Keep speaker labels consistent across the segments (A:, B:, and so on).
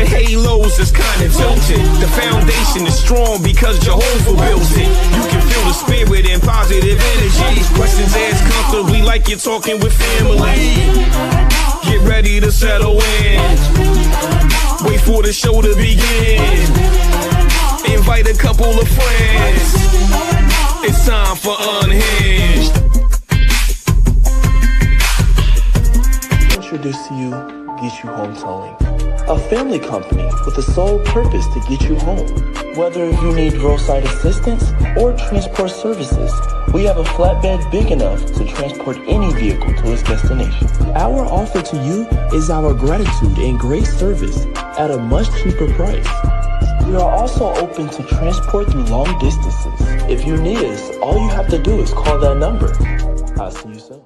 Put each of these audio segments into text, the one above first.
A: with halos that's kind of tilted. The foundation is strong because Jehovah built it. You can feel the spirit and positive energy. Questions asked comfortably like you're talking with family. Get ready to settle in. Wait for the show to begin. Invite a couple of friends. It's time for Unhinged.
B: Introduce to you Get You Home Towing, a family company with the sole purpose to get you home. Whether you need roadside assistance or transport services, we have a flatbed big enough to transport any vehicle to its destination. Our offer to you is our gratitude and great service at a much cheaper price. We are also open to transport through long distances. If you need us, all you have to do is call that number. I'll see you soon.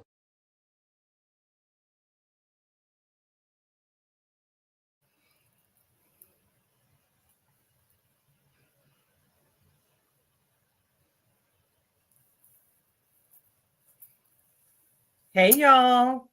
C: Hey, y'all.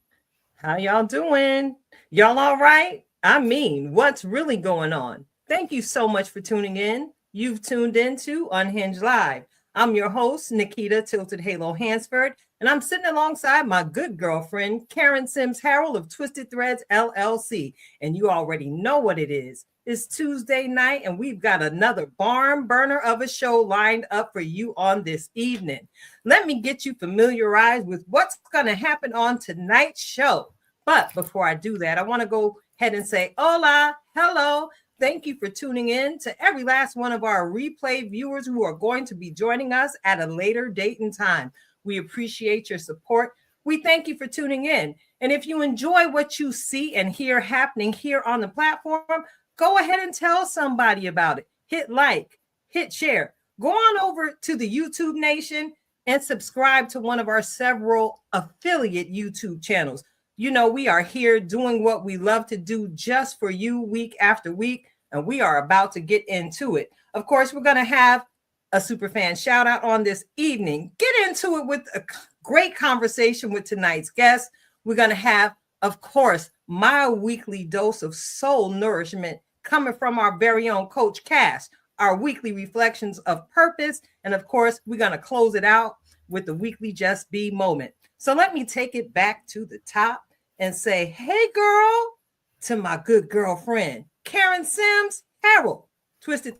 C: How y'all doing? Y'all all right? I mean, what's really going on? Thank you so much for tuning in. You've tuned into Unhinged Live. I'm your host, Nikita Tilted Halo Hansford, and I'm sitting alongside my good girlfriend, Karen Sims Harrell of Twisted Threads, LLC. And you already know what it is. It's Tuesday night, and we've got another barn burner of a show lined up for you on this evening. Let me get you familiarized with what's going to happen on tonight's show. But before I do that, I want to go ahead and say hola, hello. Thank you for tuning in to every last one of our replay viewers who are going to be joining us at a later date and time. We appreciate your support. We thank you for tuning in. And if you enjoy what you see and hear happening here on the platform, go ahead and tell somebody about it. Hit like, hit share. Go on over to the YouTube Nation and subscribe to one of our several affiliate YouTube channels. You know, we are here doing what we love to do just for you week after week, and we are about to get into it. Of course, we're going to have a superfan shout out on this evening. Get into it with a great conversation with tonight's guest. We're going to have, of course, my weekly dose of soul nourishment coming from our very own Coach Cass, our weekly reflections of purpose. And of course, we're going to close it out with the weekly Just Be moment. So let me take it back to the top and say, hey, girl, to my good girlfriend, Karen Sims Harrell, Twisted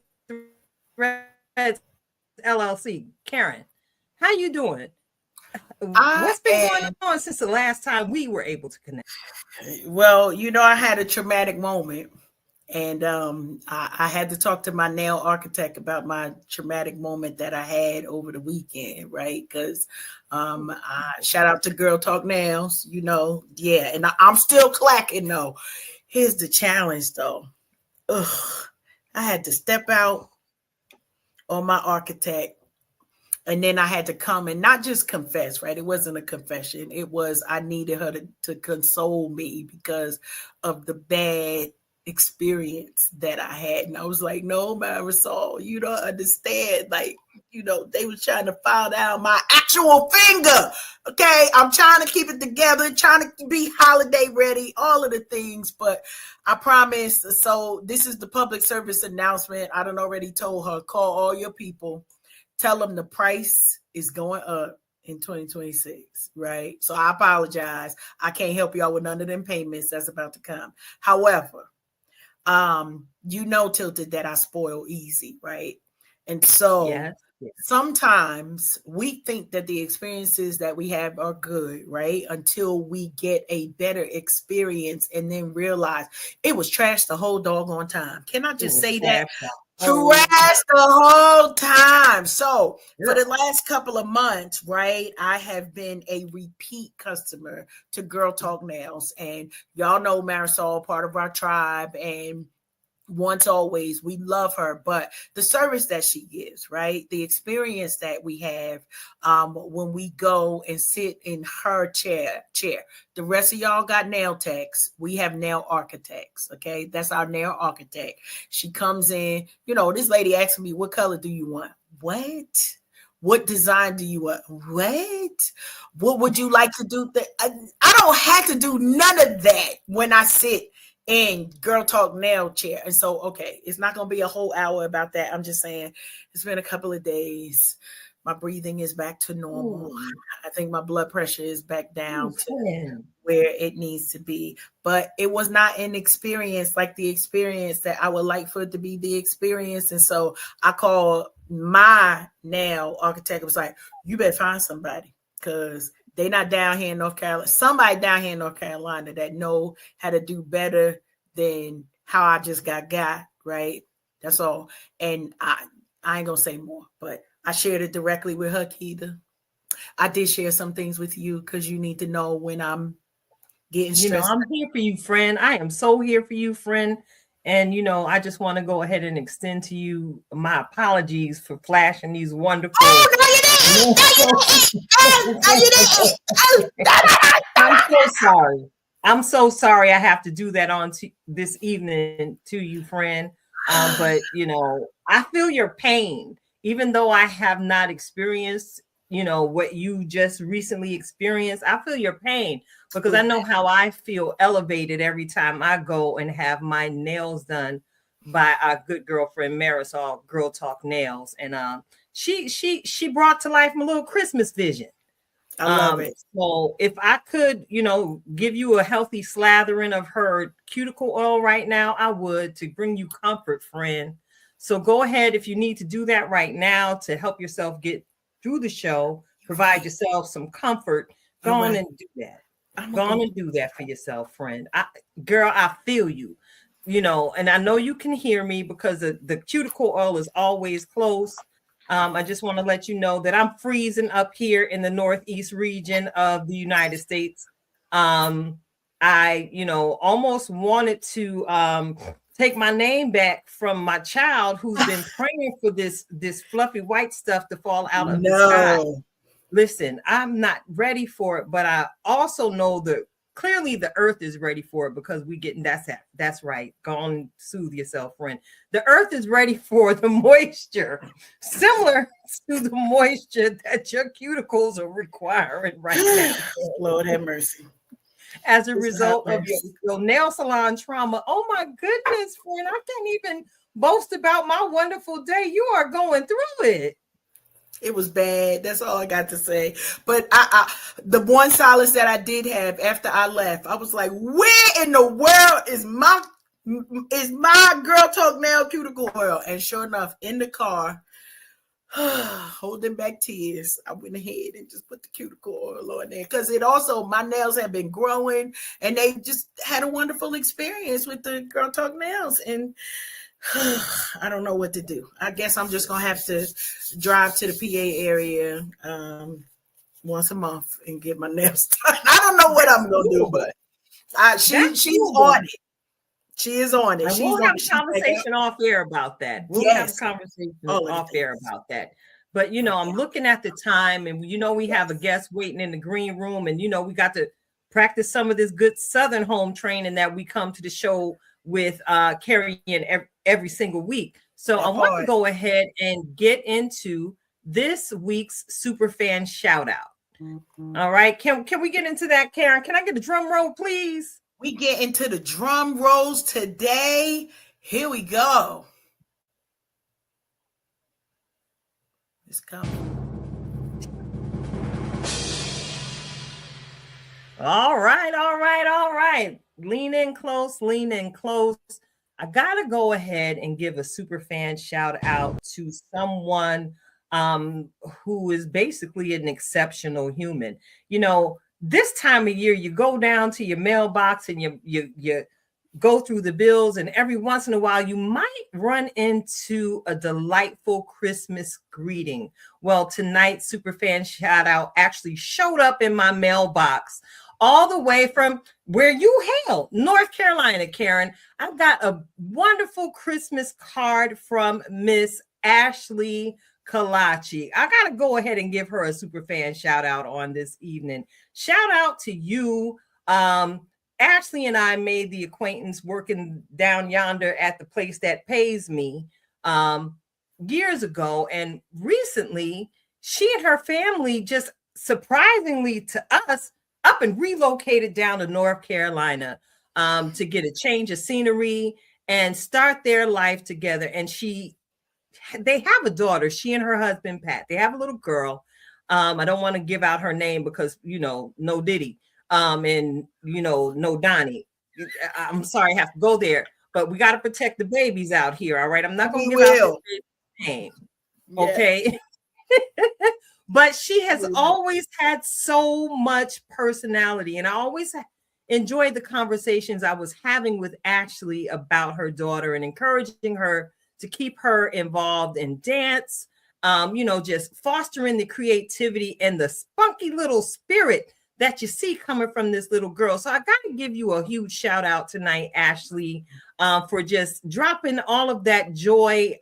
C: Threads LLC. Karen, how you doing? What's been going on since the last time we were able to connect?
D: Well, you know, I had a traumatic moment, and I had to talk to my nail architect about my traumatic moment that I had over the weekend, right? Because shout out to Girl Talk Nails, you know, yeah, and I'm still clacking though. Here's the challenge though. I had to step out on my architect. And then I had to come and not just confess, right? It wasn't a confession. It was, I needed her to console me because of the bad experience that I had. And I was like, no, Marisol, you don't understand. Like, you know, they was trying to file down my actual finger. Okay. I'm trying to keep it together, trying to be holiday ready, all of the things, but I promise. So this is the public service announcement. I done already told her, call all your people. Tell them the price is going up in 2026, right? So I apologize. I can't help y'all with none of them payments that's about to come. However, you know, Tilted, that I spoil easy, right? And so yes. Sometimes we think that the experiences that we have are good, right? Until we get a better experience and then realize it was trash the whole doggone time. Can I just say that? Trash the whole time. So for the last couple of months, right, I have been a repeat customer to Girl Talk Nails. And y'all know Marisol, part of our tribe, and once always, we love her, but the service that she gives, right? The experience that we have when we go and sit in her chair. The rest of y'all got nail techs. We have nail architects, okay? That's our nail architect. She comes in, you know, this lady asked me, what color do you want? What design do you want? What would you like to do? I don't have to do none of that when I sit in Girl Talk Nail Chair. And so, okay, it's not going to be a whole hour about that. I'm just saying it's been a couple of days. My breathing is back to normal.
C: Ooh.
D: I think my blood pressure is back down to
C: Listen.
D: where it needs to be. But it was not an experience like the experience that I would like for it to be the experience. And so I called my nail architect. It was like, you better find somebody, because they not down here in North Carolina. Somebody down here in North Carolina that know how to do better than how I just got, right? That's all. And I ain't gonna say more, but I shared it directly with her, Keita. I did share some things with you because you need to know when I'm getting stressed.
C: I'm here for you, friend. I am so here for you, friend. And, I just want to go ahead and extend to you my apologies for flashing these wonderful. Oh, no, you didn't. I'm so sorry. I'm so sorry I have to do that on this evening to you, friend. But, I feel your pain, even though I have not experienced, what you just recently experienced. I feel your pain because I know how I feel elevated every time I go and have my nails done by our good girlfriend Marisol, Girl Talk Nails. And she brought to life my little Christmas vision.
D: I love it.
C: So if I could, give you a healthy slathering of her cuticle oil right now, I would, to bring you comfort, friend. So go ahead if you need to do that right now to help yourself get through the show, provide yourself some comfort. Go on and do that. Go on and do that for yourself, friend. Girl, I feel you, and I know you can hear me because the cuticle oil is always close. I just want to let you know that I'm freezing up here in the Northeast region of the United States. I, almost wanted to take my name back from my child who's been praying for this fluffy white stuff to fall out of the sky. Listen, I'm not ready for it, but I also know that clearly the earth is ready for it because we getting that's right. Go on, soothe yourself, friend. The earth is ready for the moisture, similar to the moisture that your cuticles are requiring right now.
D: Lord have mercy.
C: As a result of your nail salon trauma. Oh my goodness, friend. I can't even boast about my wonderful day. You are going through it.
D: It was bad. That's all I got to say. But the one solace that I did have after I left, I was like, where in the world is my Girl Talk Nail cuticle oil? And sure enough, in the car, holding back tears, I went ahead and just put the cuticle oil on there because it also, my nails have been growing and they just had a wonderful experience with the Girl Talk Nails. And I don't know what to do. I guess I'm just gonna have to drive to the PA area once a month and get my nails done. I don't know what I'm gonna do, but she's on it. She is on it.
C: We'll have a conversation off air about that. We'll have a conversation off air about that. But I'm looking at the time, and we have a guest waiting in the green room, and we got to practice some of this good Southern home training that we come to the show with carrying every single week. So I want to go ahead and get into this week's Superfan shout out. Mm-hmm. All right. Can we get into that, Karen? Can I get a drum roll, please?
D: We get into the drum rolls today. Here we go. Let's go.
C: All right. Lean in close. I got to go ahead and give a super fan shout out to someone who is basically an exceptional human. This time of year, you go down to your mailbox and you go through the bills, and every once in a while, you might run into a delightful Christmas greeting. Well, tonight's Superfan shout out actually showed up in my mailbox all the way from where you hail, North Carolina, Karen. I've got a wonderful Christmas card from Miss Ashley Kalachi. I got to go ahead and give her a Superfan shout out on this evening. Shout out to you. Ashley and I made the acquaintance working down yonder at the place that pays me years ago. And recently, she and her family just surprisingly to us up and relocated down to North Carolina. to get a change of scenery and start their life together. And they have a daughter, she and her husband, Pat. They have a little girl. I don't want to give out her name because, no Diddy, and, no Donnie. I'm sorry, I have to go there, but we got to protect the babies out here. All right. I'm not going to give out the name. Okay. But she has always had so much personality, and I always enjoyed the conversations I was having with Ashley about her daughter and encouraging her to keep her involved in dance, just fostering the creativity and the spunky little spirit that you see coming from this little girl. So I got to give you a huge shout out tonight, Ashley, for just dropping all of that joy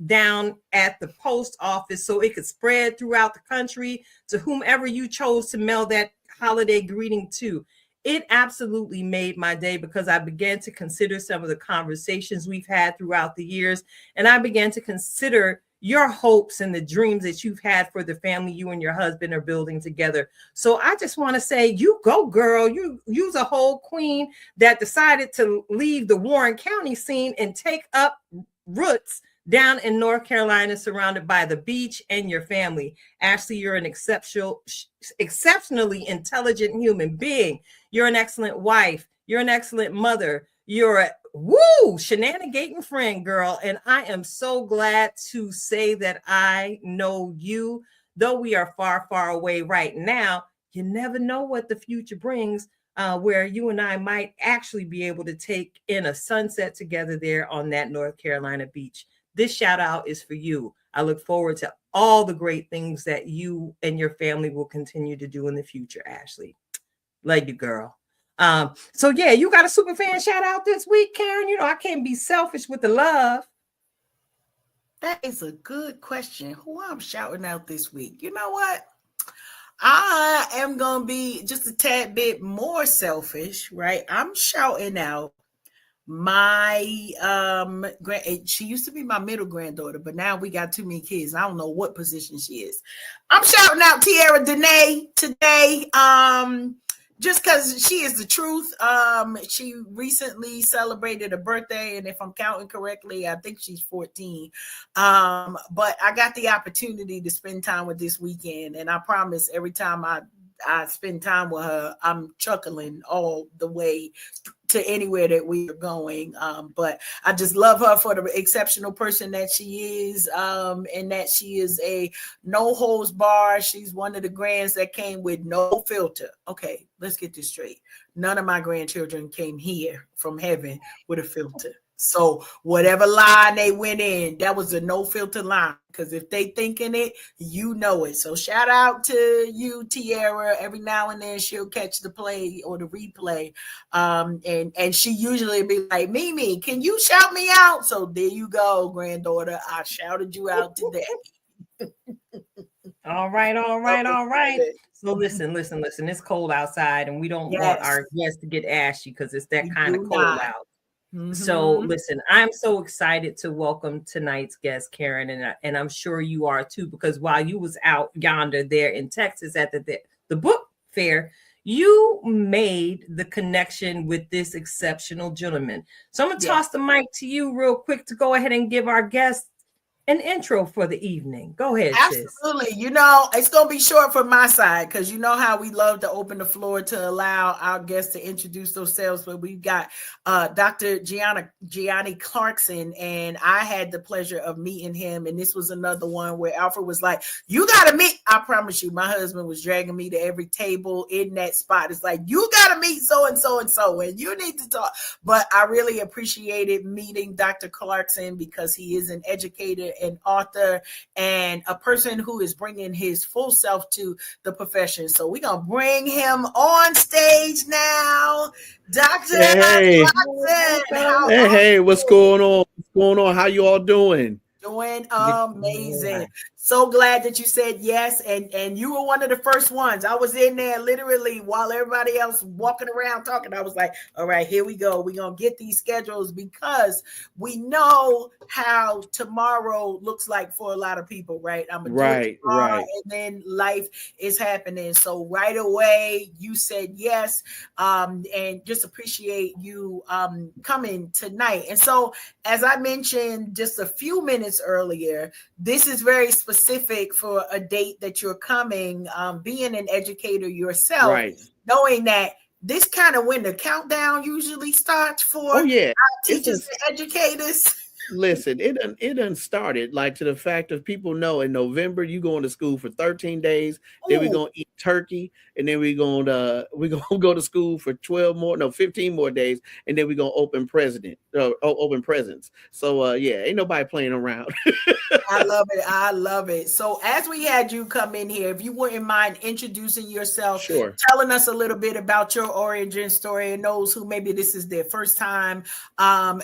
C: down at the post office so it could spread throughout the country to whomever you chose to mail that holiday greeting to. It absolutely made my day because I began to consider some of the conversations we've had throughout the years, and I began to consider your hopes and the dreams that you've had for the family you and your husband are building together. So I just want to say, you go, girl. You's a whole queen that decided to leave the Warren County scene and take up roots down in North Carolina, surrounded by the beach and your family. Ashley, you're an exceptionally intelligent human being. You're an excellent wife. You're an excellent mother. You're a shenanigating friend, girl. And I am so glad to say that I know you. Though we are far, far away right now, you never know what the future brings, where you and I might actually be able to take in a sunset together there on that North Carolina beach. This shout out is for you. I look forward to all the great things that you and your family will continue to do in the future, Ashley. Love you, girl. So yeah, you got a super fan shout out this week, Karen. I can't be selfish with the love.
D: That is a good question. Who I'm shouting out this week? You know what? I am going to be just a tad bit more selfish, right? I'm shouting out my she used to be my middle granddaughter, but now we got too many kids. I don't know what position she is. I'm shouting out Tiara Danae today. Just because she is the truth. She recently celebrated a birthday, and if I'm counting correctly, I think she's 14. But I got the opportunity to spend time with this weekend, and I promise every time I spend time with her, I'm chuckling all the way to anywhere that we are going. But I just love her for the exceptional person that she is, and that she is a no holds bar. She's one of the grands that came with no filter. Okay, let's get this straight. None of my grandchildren came here from heaven with a filter. So whatever line they went in, that was a no filter line. Because if they thinking it, you know it. So shout out to you, Tiara. Every now and then she'll catch the play or the replay. And she usually be like, Mimi, can you shout me out? So there you go, granddaughter. I shouted you out today.
C: All right. So listen. It's cold outside, and we don't want our guests to get ashy because it's that kind of cold out. Mm-hmm. So listen, I'm so excited to welcome tonight's guest, Karen, and I'm sure you are too, because while you was out yonder there in Texas at the book fair, you made the connection with this exceptional gentleman. So I'm going to toss the mic to you real quick to go ahead and give our guests an intro for the evening. Go ahead,
D: Absolutely.
C: sis.
D: It's going to be short from my side because you know how we love to open the floor to allow our guests to introduce themselves. But we've got Dr. Giani Clarkson, and I had the pleasure of meeting him. And this was another one where Alfred was like, you got to meet. I promise you, my husband was dragging me to every table in that spot. It's like, you got to meet so-and-so and so, and you need to talk. But I really appreciated meeting Dr. Clarkson because he is an educator, an author, and a person who is bringing his full self to the profession. So we're going to bring him on stage now. Dr. Clarkson.
E: Hey, what's going on? What's going on? How you all doing?
D: Doing amazing. So glad that you said yes, and you were one of the first ones. I was in there literally while everybody else walking around talking. I was like, all right, here we go. We're going to get these schedules because we know how tomorrow looks like for a lot of people, right? I'm going to do it tomorrow, and then life is happening. So right away, you said yes, and just appreciate you coming tonight. And so, as I mentioned just a few minutes earlier, this is very specific for a date that you're coming, being an educator yourself, knowing that this kind of when the countdown usually starts for teachers and educators.
E: Listen, it done started like to the fact of people know in November you going to school for 13 days, then we're gonna eat turkey, and then we're gonna go to school for 15 more days, and then we're gonna open presents. So ain't nobody playing around.
D: I love it. I love it. So as we had you come in here, if you wouldn't mind introducing yourself, telling us a little bit about your origin story, and those who maybe this is their first time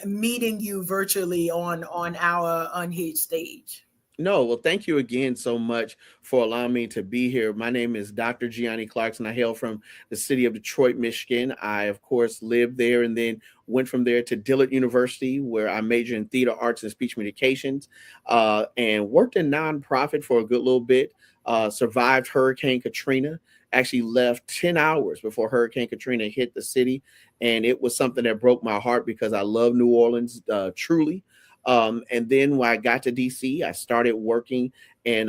D: meeting you virtually on our Unhinged stage.
E: No, well, thank you again so much for allowing me to be here. My name is Dr. Giani Clarkson. I hail from the city of Detroit, Michigan. I, of course, lived there and then went from there to Dillard University, where I majored in theater arts and speech communications, and worked in nonprofit for a good little bit, survived Hurricane Katrina, actually left 10 hours before Hurricane Katrina hit the city. And it was something that broke my heart because I love New Orleans, truly. And then when I got to DC, I started working in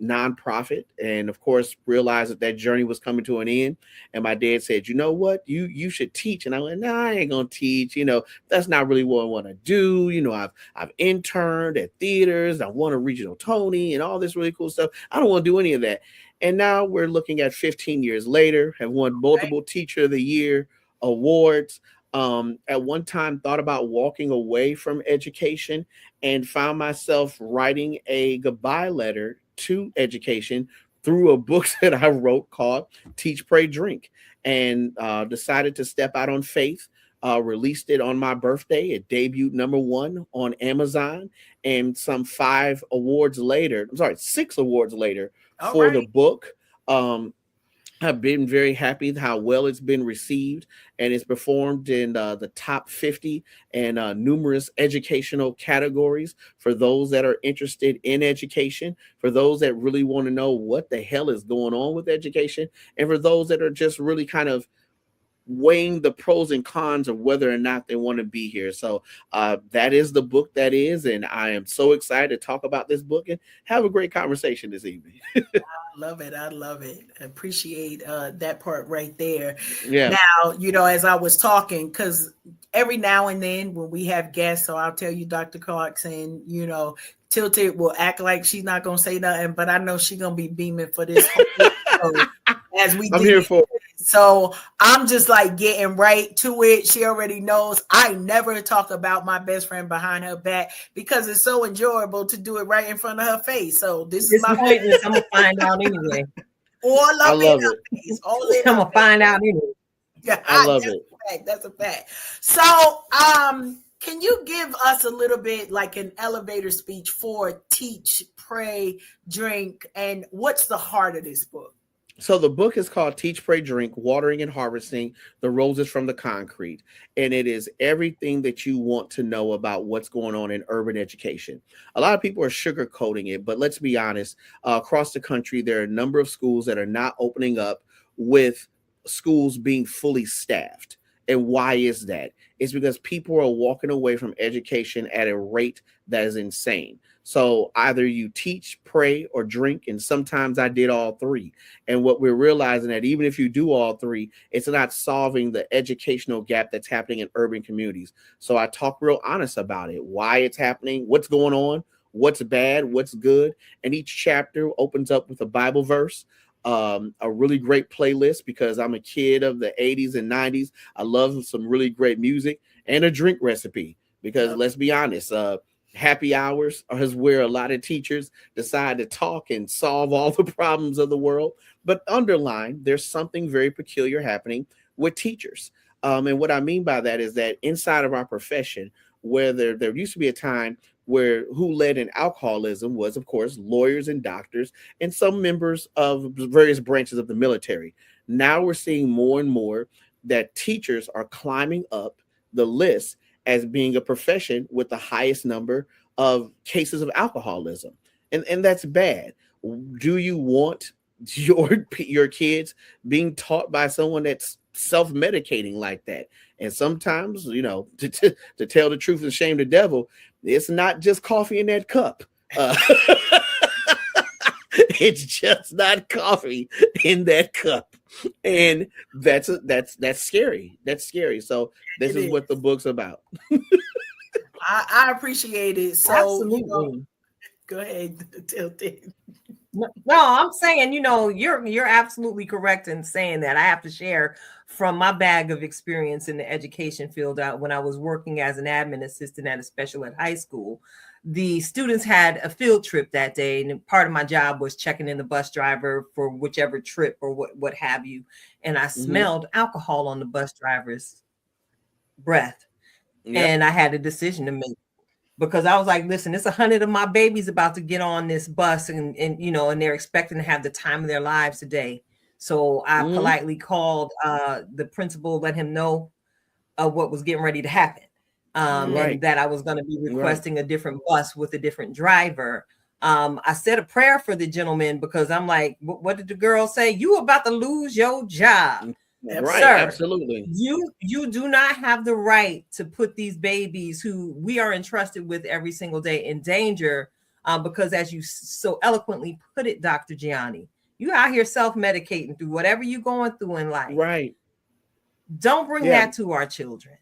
E: nonprofit, and of course realized that journey was coming to an end. And my dad said, you know what, you should teach. And I went, nah, I ain't gonna teach. That's not really what I want to do. I've interned at theaters. I won a regional Tony and all this really cool stuff. I don't want to do any of that. And now we're looking at 15 years later, have won multiple Teacher of the Year awards. At one time thought about walking away from education and found myself writing a goodbye letter to education through a book that I wrote called Teach, Pray, Drink, and decided to step out on faith. Released it on my birthday. It debuted #1 on Amazon, and some 6 awards later for the book. I've been very happy how well it's been received, and it's performed in the top 50 and numerous educational categories for those that are interested in education, for those that really want to know what the hell is going on with education, and for those that are just really kind of weighing the pros and cons of whether or not they want to be here. So that is the book that is, and I am so excited to talk about this book and have a great conversation this evening.
D: I love it. I appreciate that part right there.
E: Yeah.
D: Now, as I was talking, because every now and then when we have guests, so I'll tell you, Dr. Clarkson, Tilted will act like she's not going to say nothing, but I know she's going to be beaming for this whole as we
E: I'm here for it.
D: So I'm just like getting right to it. She already knows I never talk about my best friend behind her back because it's so enjoyable to do it right in front of her face. So this is my
C: witness. I'm gonna find out anyway.
D: I love it.
C: I'm gonna find out anyway.
D: Yeah,
E: I love it.
D: That's a fact. So can you give us a little bit like an elevator speech for Teach, Pray, Drink, and what's the heart of this book?
E: So the book is called Teach, Pray, Drink, Watering and Harvesting the Roses from the Concrete. And it is everything that you want to know about what's going on in urban education. A lot of people are sugarcoating it, but let's be honest, across the country, there are a number of schools that are not opening up with schools being fully staffed. And why is that? It's because people are walking away from education at a rate that is insane. So either you teach, pray, or drink, and sometimes I did all three. And what we're realizing that even if you do all three, it's not solving the educational gap that's happening in urban communities. So I talk real honest about it, why it's happening, what's going on, what's bad, what's good. And each chapter opens up with a Bible verse, a really great playlist because I'm a kid of the 80s and 90s. I love some really great music, and a drink recipe because let's be honest, happy hours is where a lot of teachers decide to talk and solve all the problems of the world. But underlying, there's something very peculiar happening with teachers. And what I mean by that is that inside of our profession, where there used to be a time who led in alcoholism was, of course, lawyers and doctors and some members of various branches of the military. Now we're seeing more and more that teachers are climbing up the list as being a profession with the highest number of cases of alcoholism. And that's bad. Do you want your kids being taught by someone that's self-medicating like that? And sometimes, to tell the truth and shame the devil, it's not just coffee in that cup. It's just not coffee in that cup. And that's scary. That's scary. So this is what the book's about.
D: I appreciate it. So
C: Absolutely.
D: Go ahead, Tilton.
C: No, I'm saying, you're absolutely correct in saying that. I have to share from my bag of experience in the education field. When I was working as an admin assistant at a special ed high school, the students had a field trip that day, and part of my job was checking in the bus driver for whichever trip or what have you. And I smelled alcohol on the bus driver's breath. Yep. And I had a decision to make, because I was like, listen, it's 100 of my babies about to get on this bus, and they're expecting to have the time of their lives today. So I politely called the principal, let him know what was getting ready to happen. And that I was going to be requesting a different bus with a different driver. I said a prayer for the gentleman, because I'm like, what did the girl say? You about to lose your job.
E: Right,
C: sir,
E: absolutely.
C: You do not have the right to put these babies who we are entrusted with every single day in danger, because as you so eloquently put it, Dr. Giani, you out here self-medicating through whatever you're going through in life.
E: Right.
C: Don't bring that to our children.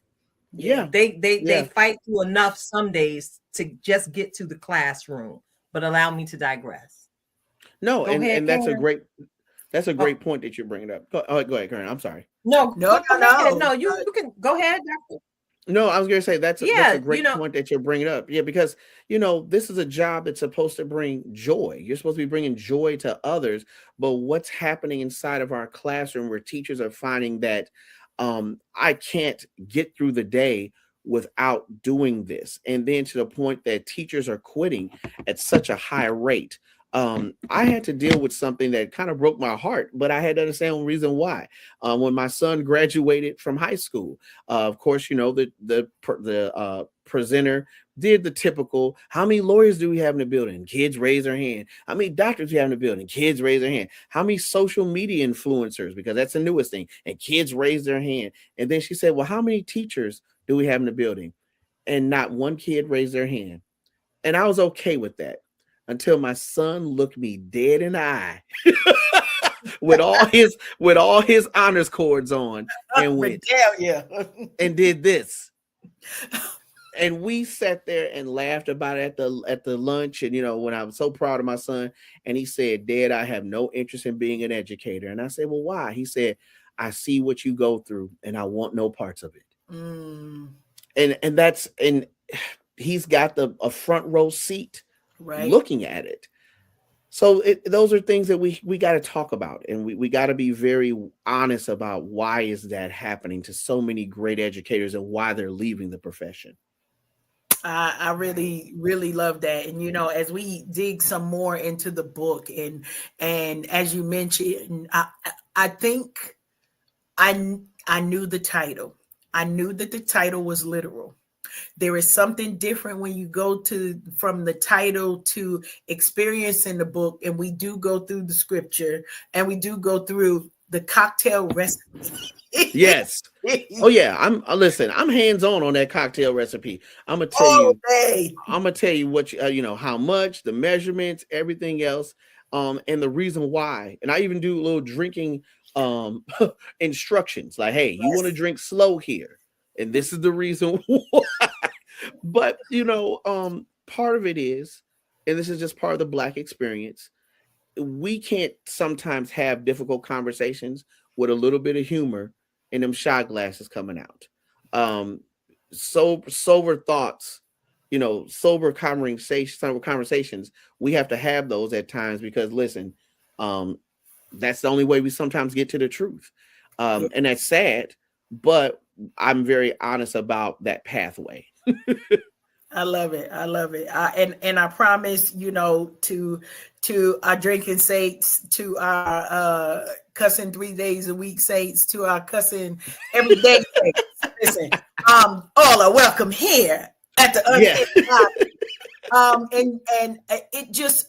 E: Yeah.
C: They fight through enough some days to just get to the classroom. But allow me to digress.
E: No, and that's a great point that you're bringing up. Go ahead, Karen. I'm sorry.
C: No. You can go ahead, Doctor.
E: No, I was going to say that's a great point that you're bringing up. Yeah, because this is a job that's supposed to bring joy. You're supposed to be bringing joy to others. But what's happening inside of our classroom, where teachers are finding that I can't get through the day without doing this, and then to the point that teachers are quitting at such a high rate. I had to deal with something that kind of broke my heart, but I had to understand the reason why. When my son graduated from high school, of course, the presenter did the typical, how many lawyers do we have in the building? Kids raise their hand. How many doctors do we have in the building? Kids raise their hand. How many social media influencers? Because that's the newest thing. And kids raise their hand. And then she said, well, how many teachers do we have in the building? And not one kid raised their hand. And I was okay with that, until my son looked me dead in the eye with all his honors cords on, and went and did this. And we sat there and laughed about it at the lunch. And when I was so proud of my son, and he said, Dad, I have no interest in being an educator. And I said, well, why? He said, I see what you go through, and I want no parts of it. And he's got a front row seat. Right, looking at it. So those are things that we got to talk about, and we got to be very honest about why is that happening to so many great educators and why they're leaving the profession.
D: I really, really love that. And as we dig some more into the book, and as you mentioned, I think I knew the title. I knew that the title was literal. There is something different when you go from the title to experiencing the book. And we do go through the scripture, and we do go through the cocktail recipe.
E: Yes. Oh yeah. I'm hands-on that cocktail recipe. I'm gonna tell you what how much, the measurements, everything else, and the reason why. And I even do a little drinking instructions, like, hey, you want to drink slow here, and this is the reason why. But part of it is, and this is just part of the Black experience, we can't sometimes have difficult conversations with a little bit of humor and them shot glasses coming out. Sober thoughts, sober conversations. We have to have those at times, because listen, that's the only way we sometimes get to the truth. And that's sad, but I'm very honest about that pathway.
D: I love it. I love it. And I promise, to our drinking saints, to our cussing 3 days a week saints, to our cussing every day saints. Listen, all are welcome here at the Unhinged Table. And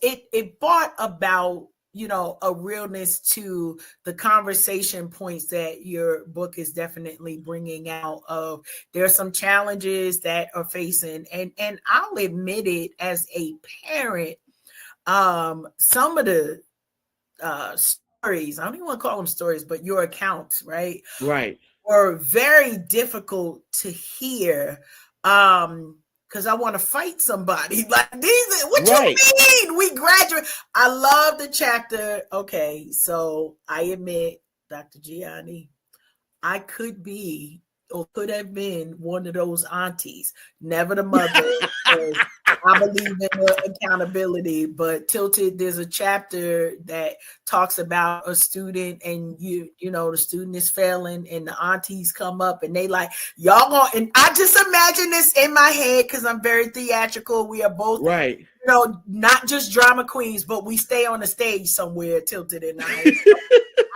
D: it brought about, a realness to the conversation points that your book is definitely bringing out. Of there are some challenges that are facing, and I'll admit it, as a parent, some of the stories, I don't even want to call them stories, but your accounts, right, were very difficult to hear. Because I want to fight somebody. Like, what you mean? We graduate. I love the chapter. Okay, so I admit, Dr. Giani, I could be or could have been one of those aunties, never the mother. I believe in the accountability, but Tilted, there's a chapter that talks about a student, and the student is failing, and the aunties come up and they like, y'all going, and I just imagine this in my head because I'm very theatrical. We are both not just drama queens, but we stay on the stage somewhere, Tilted and I.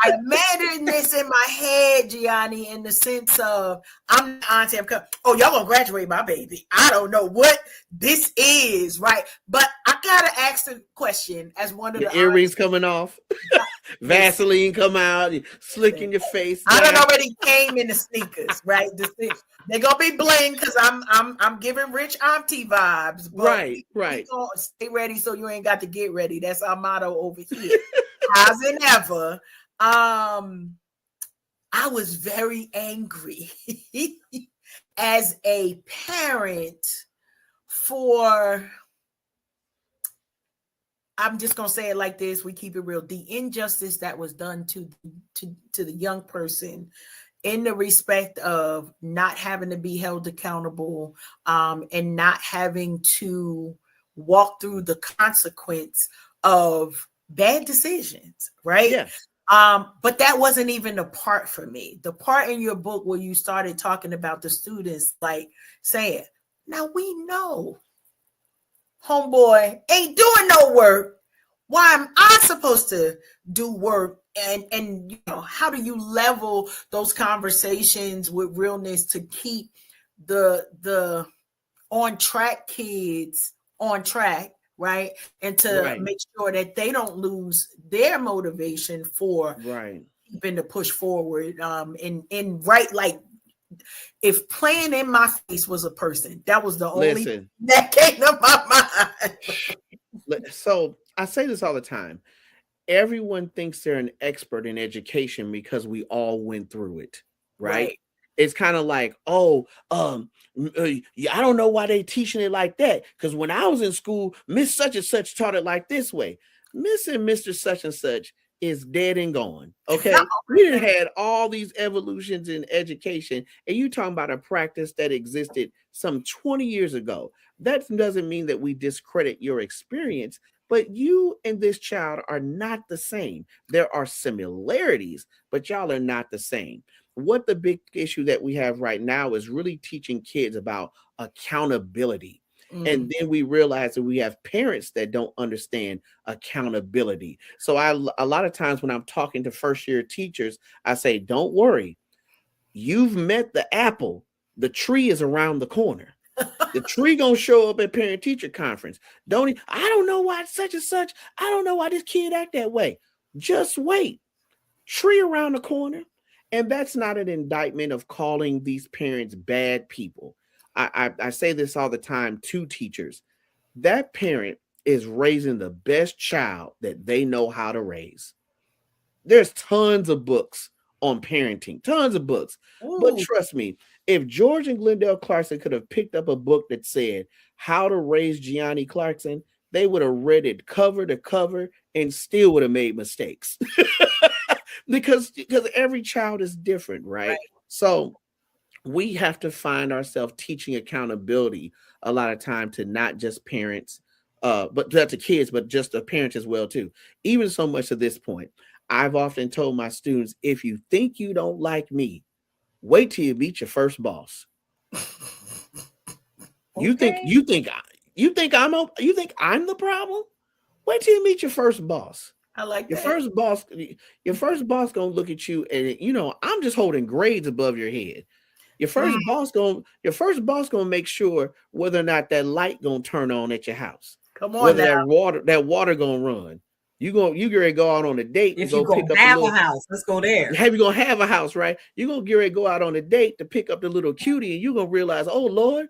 D: I imagine this in my head, Giani, in the sense of, I'm the auntie, y'all gonna graduate my baby. I don't know what this is, right? But I gotta ask the question as one of the
E: earrings coming off, Vaseline come out, slicking your face.
D: I done already came in the sneakers, right? They're gonna be bling because I'm giving rich auntie vibes.
E: Right.
D: Stay ready so you ain't got to get ready. That's our motto over here. How's it ever? I was very angry as a parent for, I'm just going to say it like this. We keep it real. The injustice that was done to the young person in the respect of not having to be held accountable, and not having to walk through the consequence of bad decisions, right?
E: Yes.
D: But that wasn't even the part for me. The part in your book where you started talking about the students, like saying, now we know homeboy ain't doing no work. Why am I supposed to do work? And how do you level those conversations with realness to keep the on track kids on track, right? And to make sure that they don't lose their motivation for keeping to push forward. Like, if playing in my face was a person, that was the only thing that came to my mind.
E: So I say this all the time. Everyone thinks they're an expert in education because we all went through it, right? It's kind of like, I don't know why they teaching it like that. Because when I was in school, Miss Such and Such taught it like this way. Miss and Mr. Such and Such is dead and gone. Okay. We done had all these evolutions in education, and you talking about a practice that existed some 20 years ago. That doesn't mean that we discredit your experience, but you and this child are not the same. There are similarities, but y'all are not the same. What the big issue that we have right now is really teaching kids about accountability. And then we realize that we have parents that don't understand accountability. So a lot of times when I'm talking to first year teachers, I say, don't worry. You've met the apple. The tree is around the corner. The tree gonna show up at parent teacher conference. I don't know why such and such. I don't know why this kid act that way. Just wait. Tree around the corner. And that's not an indictment of calling these parents bad people. I say this all the time to teachers. That parent is raising the best child that they know how to raise. There's tons of books on parenting, tons of books. Ooh. But trust me, if George and Glendale Clarkson could have picked up a book that said how to raise Giani Clarkson, they would have read it cover to cover and still would have made mistakes. because every child is different, right? So we have to find ourselves teaching accountability a lot of time to not just parents, but to kids, but just the parents as well too. Even so much to this point, I've often told my students, if you think you don't like me, wait till you meet your first boss. You think
C: Okay.
E: you think I'm the problem? Wait till you meet your first boss.
D: I like
E: Your
D: that.
E: first boss gonna look at you and I'm just holding grades above your head. Your first boss gonna make sure whether or not that light gonna turn on at your house.
D: Come on
E: Whether
D: now.
E: that water gonna run. You get ready to go out on a date and
C: If you
E: go
C: gonna
E: pick up the
C: have a
E: little.
C: house, let's go there.
E: You gonna have a house, right? You're gonna get ready to go out on a date to pick up the little cutie, and you're gonna realize, oh Lord,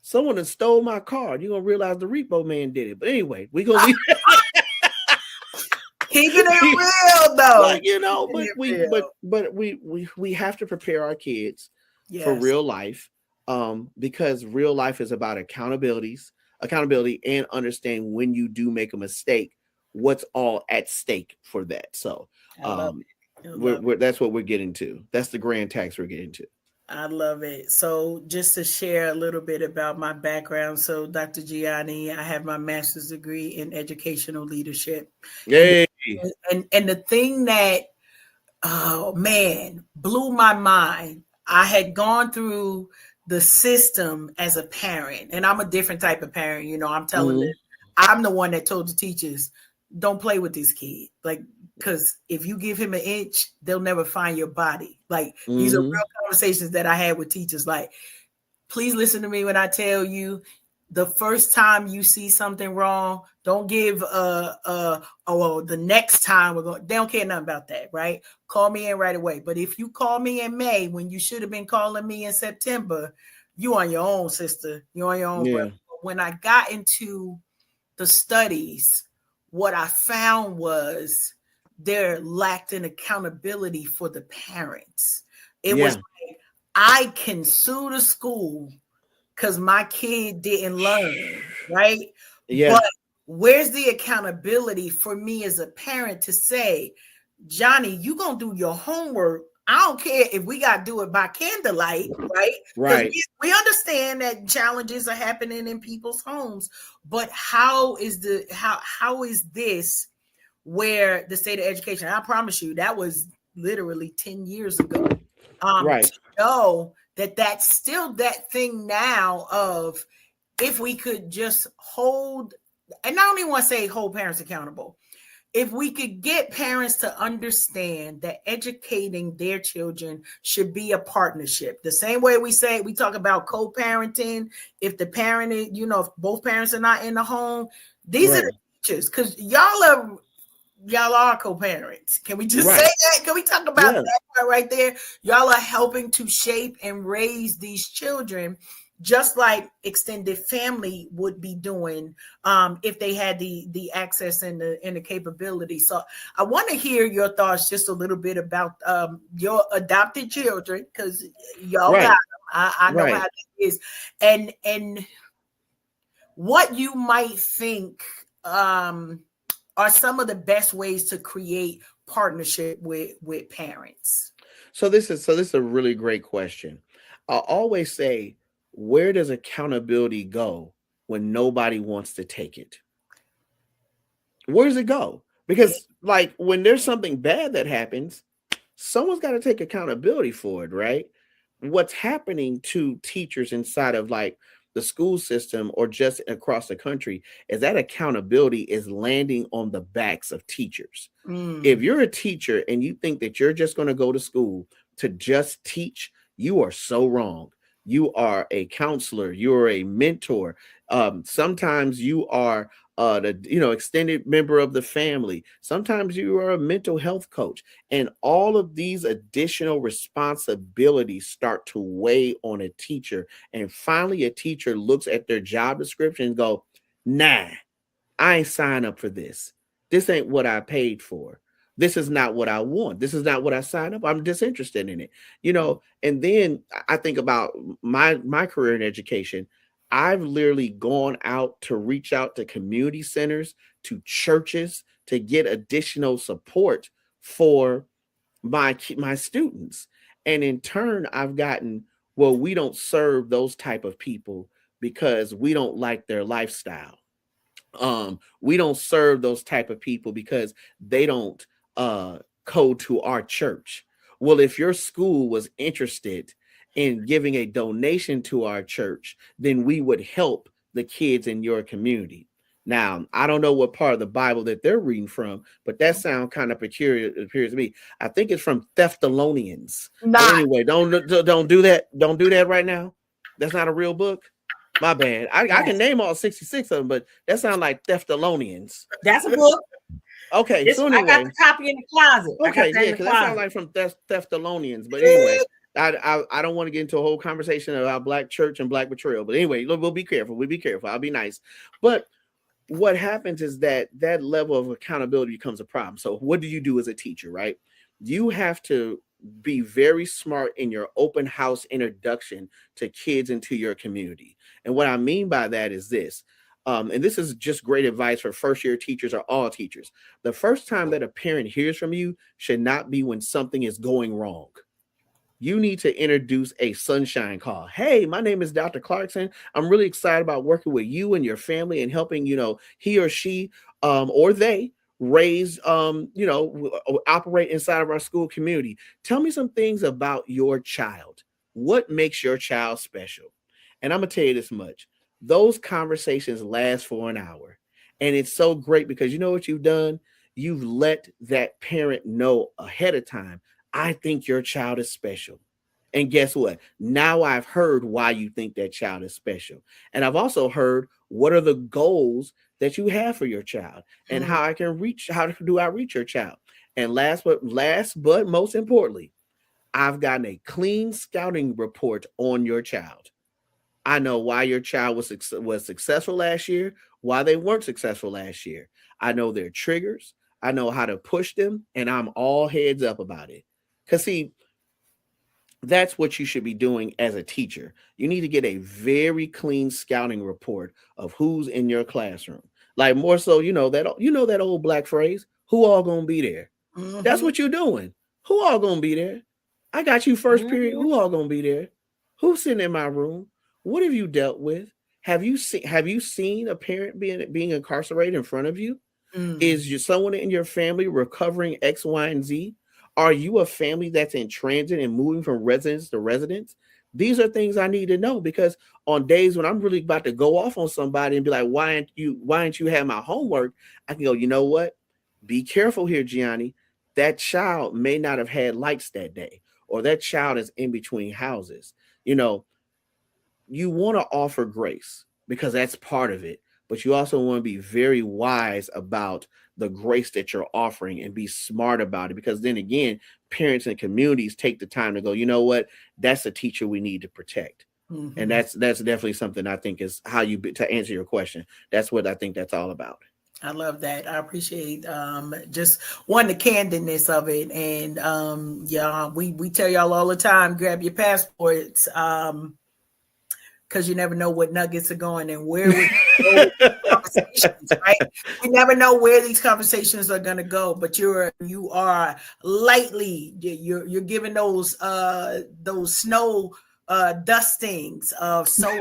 E: someone has stole my car. You're gonna realize the repo man did it. But anyway, we gonna leave.
D: Keeping it real though.
E: Like,
D: Keeping it
E: but
D: real.
E: we have to prepare our kids for
D: Yes.
E: real life, because real life is about accountability and understanding when you do make a mistake, what's all at stake for that. So
D: I love it.
E: that's what we're getting to. That's the grand tax we're getting to.
D: I love it. So just to share a little bit about my background. So Dr. Giani, I have my master's degree in educational leadership.
E: Yay.
D: And the thing that, oh man, blew my mind. I had gone through the system as a parent, and I'm a different type of parent. I'm telling them, I'm the one that told the teachers, don't play with this kid. Like, because if you give him an inch, they'll never find your body. Like, these are real conversations that I had with teachers. Like, please listen to me when I tell you, the first time you see something wrong, don't give the next time they don't care nothing about that, right? Call me in right away. But if you call me in May when you should have been calling me in September, you on your own, sister. You on your own, brother. When I got into the studies, what I found was there lacked an accountability for the parents. It was like, I can sue the school because my kid didn't learn, right?
E: Yeah.
D: But where's the accountability for me as a parent to say, Johnny, you gonna do your homework. I don't care if we got to do it by candlelight, right?
E: Right.
D: We understand that challenges are happening in people's homes, but how is this where the state of education? I promise you, that was literally 10 years ago.
E: Right.
D: To know that that's still that thing now of if we could just hold, and I don't even want to say hold parents accountable. If we could get parents to understand that educating their children should be a partnership, the same way we talk about co-parenting. If the parent is, if both parents are not in the home, these are the teachers, because y'all are co-parents. Can we just say that? Can we talk about that part right there? Y'all are helping to shape and raise these children, just like extended family would be doing if they had the access and the capability. So I want to hear your thoughts just a little bit about your adopted children, because y'all got them. I know how that is, and what you might think are some of the best ways to create partnership with parents.
E: So this is a really great question. I always say, where does accountability go when nobody wants to take it? Where does it go? Because like when there's something bad that happens, someone's got to take accountability for it, right? What's happening to teachers inside of like the school system or just across the country is that accountability is landing on the backs of teachers. If you're a teacher and you think that you're just going to go to school to just teach, you are so wrong. You are a counselor. You're a mentor. Sometimes you are the extended member of the family. Sometimes you are a mental health coach, and all of these additional responsibilities start to weigh on a teacher. And finally, a teacher looks at their job description and go, "Nah, I ain't sign up for this. This ain't what I paid for. This is not what I want. This is not what I signed up. I'm disinterested in it." And then I think about my career in education. I've literally gone out to reach out to community centers, to churches, to get additional support for my students. And in turn, I've gotten, well, we don't serve those type of people because we don't like their lifestyle. We don't serve those type of people because they don't go to our church. Well, if your school was interested in giving a donation to our church, then we would help the kids in your community. Now, I don't know what part of the Bible that they're reading from, but that sounds kind of peculiar. It appears to me. I think it's from Thessalonians. But anyway, don't do that. Don't do that right now. That's not a real book. My bad. I can name all 66 of them, but that sounds like Thessalonians.
C: That's a book.
E: Okay, so anyway,
C: I got the copy in the closet.
E: Okay, yeah, because that sounds like from Thessalonians. But anyway, I don't want to get into a whole conversation about black church and black betrayal. But anyway, look, we'll be careful. We'll be careful. I'll be nice. But what happens is that level of accountability becomes a problem. So what do you do as a teacher, right? You have to be very smart in your open house introduction to kids into your community. And what I mean by that is this. And this is just great advice for first-year teachers or all teachers. The first time that a parent hears from you should not be when something is going wrong. You need to introduce a sunshine call. Hey, my name is Dr. Clarkson. I'm really excited about working with you and your family and helping, he or she or they raise, operate inside of our school community. Tell me some things about your child. What makes your child special? And I'm going to tell you this much. Those conversations last for an hour. And it's so great because you know what you've done? You've let that parent know ahead of time, I think your child is special. And guess what? Now I've heard why you think that child is special. And I've also heard what are the goals that you have for your child and how do I reach your child? And last but most importantly, I've gotten a clean scouting report on your child. I know why your child was successful last year, why they weren't successful last year. I know their triggers. I know how to push them, and I'm all heads up about it. Because, see, that's what you should be doing as a teacher. You need to get a very clean scouting report of who's in your classroom. Like more so, that old black phrase, who all gonna be there? Mm-hmm. That's what you're doing. Who all gonna be there? I got you first period. Who all gonna be there? Who's sitting in my room? What have you dealt with? Have you seen a parent being incarcerated in front of you? Is someone in your family recovering X, Y, and Z? Are you a family that's in transit and moving from residence to residence? These are things I need to know because on days when I'm really about to go off on somebody and be like, why ain't you have my homework? I can go, you know what? Be careful here, Giani. That child may not have had lights that day, or that child is in between houses. You want to offer grace because that's part of it, but you also want to be very wise about the grace that you're offering and be smart about it. Because then again, parents and communities take the time to go, you know what, that's a teacher we need to protect. Mm-hmm. And that's definitely something I think is how to answer your question. That's what I think that's all about.
D: I love that. I appreciate just the candidness of it. And we tell y'all all the time, grab your passports. Because you never know what nuggets are going and where we go conversations, right? We never know where these conversations are going to go. But you are lightly you're giving those snow dustings of so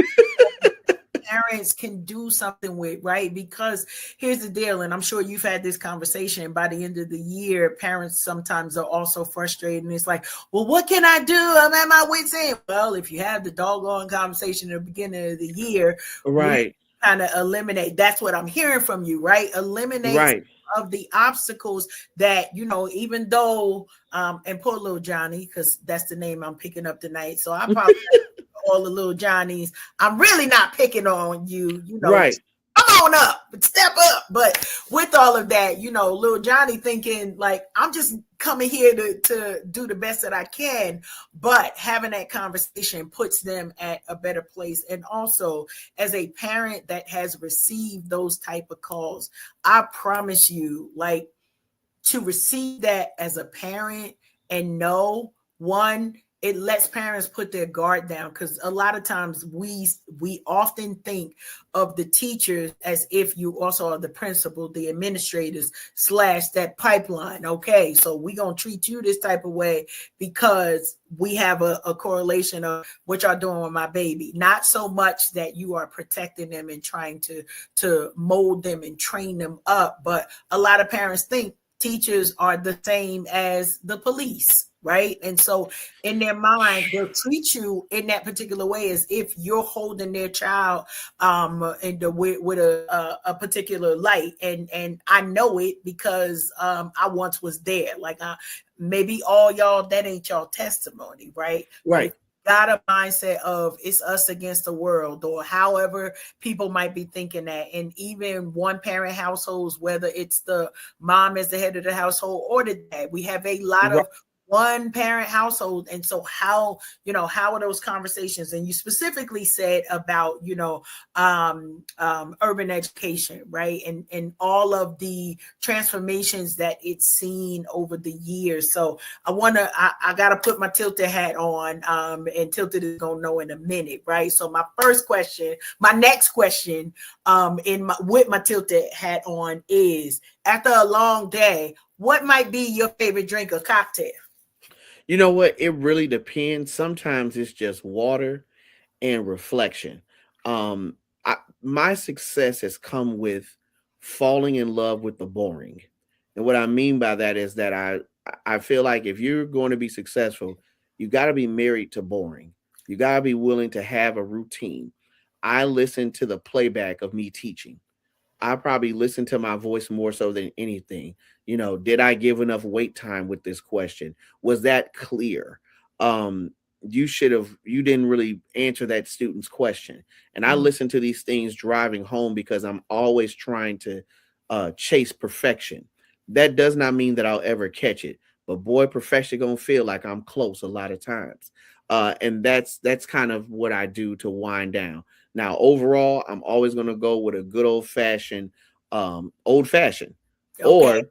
D: parents can do something with, right? Because here's the deal, and I'm sure you've had this conversation. By the end of the year, parents sometimes are also frustrated, and it's like, well, what can I do? I'm at my wit's end. Well, if you have the doggone conversation at the beginning of the year,
E: right,
D: kind of eliminate. That's what I'm hearing from you, right? Eliminate of the obstacles that, even though, and poor little Johnny, because that's the name I'm picking up tonight. So I probably all the little Johnnies, I'm really not picking on you, right. Come on up, step up. But with all of that, little Johnny thinking like, I'm just coming here to do the best that I can. But having that conversation puts them at a better place. And also, as a parent that has received those type of calls, I promise you, like, to receive that as a parent and know, one, it lets parents put their guard down, because a lot of times we often think of the teachers as if you also are the principal, the administrators / that pipeline. Okay, so we're going to treat you this type of way because we have a correlation of what y'all doing with my baby. Not so much that you are protecting them and trying to mold them and train them up, but a lot of parents think teachers are the same as the police. right? And so in their mind, they'll treat you in that particular way as if you're holding their child with a particular light. And I know it because I once was there. Like maybe all y'all, that ain't y'all testimony, right?
E: Right.
D: Got a mindset of it's us against the world, or however people might be thinking that. And even one parent households, whether it's the mom as the head of the household or the dad, we have a lot of one parent household. And so how are those conversations? And you specifically said about, urban education, right? And all of the transformations that it's seen over the years. So I got to put my tilted hat on, and tilted is going to know in a minute, right? So my next question, with my tilted hat on is, after a long day, what might be your favorite drink or cocktail?
E: You know what? It really depends. Sometimes it's just water and reflection. Um, my success has come with falling in love with the boring. And what I mean by that is that I feel like if you're going to be successful, you got to be married to boring. You got to be willing to have a routine. I listen to the playback of me teaching. I probably listen to my voice more so than anything. Did I give enough wait time with this question? Was that clear? Um, you didn't really answer that student's question. And I listen to these things driving home because I'm always trying to chase perfection. That does not mean that I'll ever catch it, but boy, perfection gonna feel like I'm close a lot of times. And that's kind of what I do to wind down. Now, overall, I'm always going to go with a good old fashioned,
D: Okay.
E: or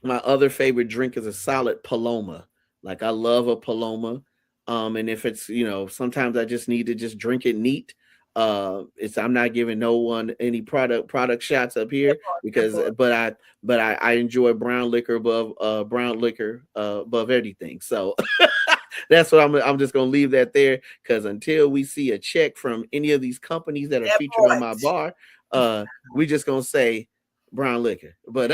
E: my other favorite drink is a solid Paloma. Like I love a Paloma. And if it's, sometimes I just need to just drink it neat. I'm not giving no one any product shots up here because, but I enjoy brown liquor above everything. So that's what I'm just gonna leave that there, because until we see a check from any of these companies that are featured on my bar, we just gonna say brown liquor. But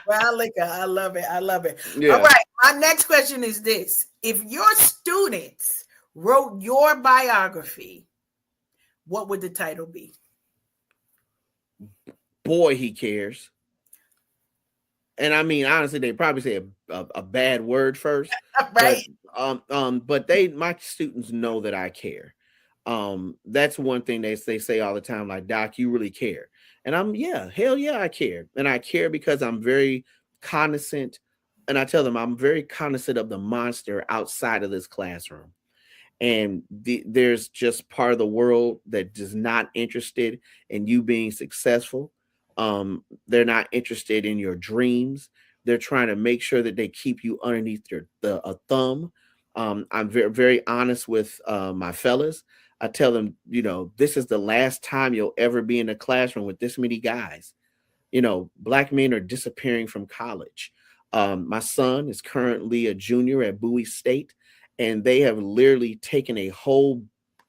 D: Brown liquor. I love it. I love it.
E: yeah.
D: All right. My next question is this: if your students wrote your biography, what would the title be?
E: Boy, he cares. And I mean, honestly, they probably say a bad word first,
D: Right.
E: but my students know that I care. That's one thing they say all the time, like, Doc, you really care. And hell yeah, I care. And I care because I'm very cognizant, and I tell them I'm very cognizant of the monster outside of this classroom. And there's just part of the world that is not interested in you being successful. They're not interested in your dreams. They're trying to make sure that they keep you underneath a thumb. I'm very, very honest with my fellas. I tell them, this is the last time you'll ever be in a classroom with this many guys. Black men are disappearing from college. My son is currently a junior at Bowie State, and they have literally taken a whole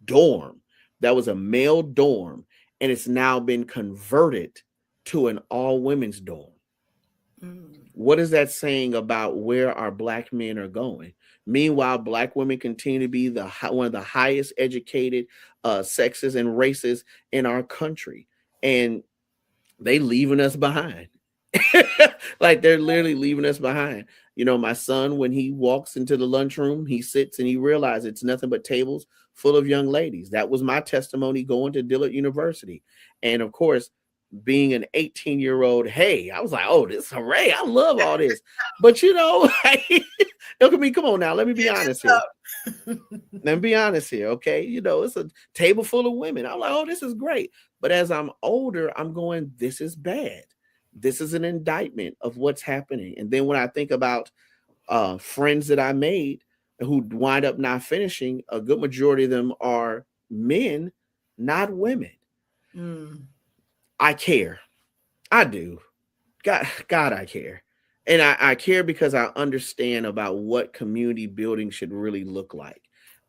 E: dorm that was a male dorm, and it's now been converted to an all women's dorm. What is that saying about where our Black men are going? Meanwhile, Black women continue to be one of the highest educated sexes and races in our country, and they leaving us behind. Like they're literally leaving us behind. My son, when he walks into the lunchroom, he sits and he realizes it's nothing but tables full of young ladies. That was my testimony going to Dillard University. And of course, being an 18-year-old, hey, I was like, oh, this hooray, I love all this. But look at me, come on now, let me be honest here. Let me be honest here, okay? It's a table full of women. I'm like, oh, this is great. But as I'm older, I'm going, this is bad. This is an indictment of what's happening. And then when I think about friends that I made who wind up not finishing, a good majority of them are men, not women. I care. I do. God, I care. And I care because I understand about what community building should really look like.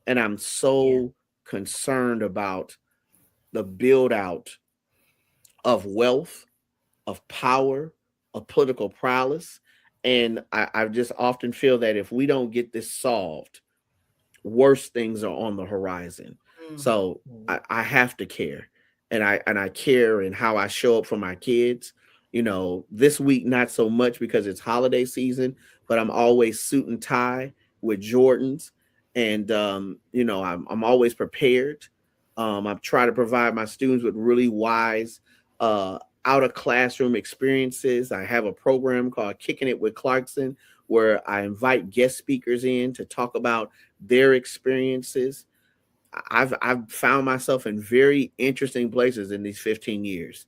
E: And I'm so concerned about the build out of wealth, of power, of political prowess. And I just often feel that if we don't get this solved, worse things are on the horizon. So I have to care, and I care in how I show up for my kids. This week not so much because it's holiday season, but I'm always suit and tie with Jordans, and I'm always prepared. I try to provide my students with really wise out of classroom experiences. I have a program called Kicking It with Clarkson, where I invite guest speakers in to talk about their experiences. I've found myself in very interesting places in these 15 years.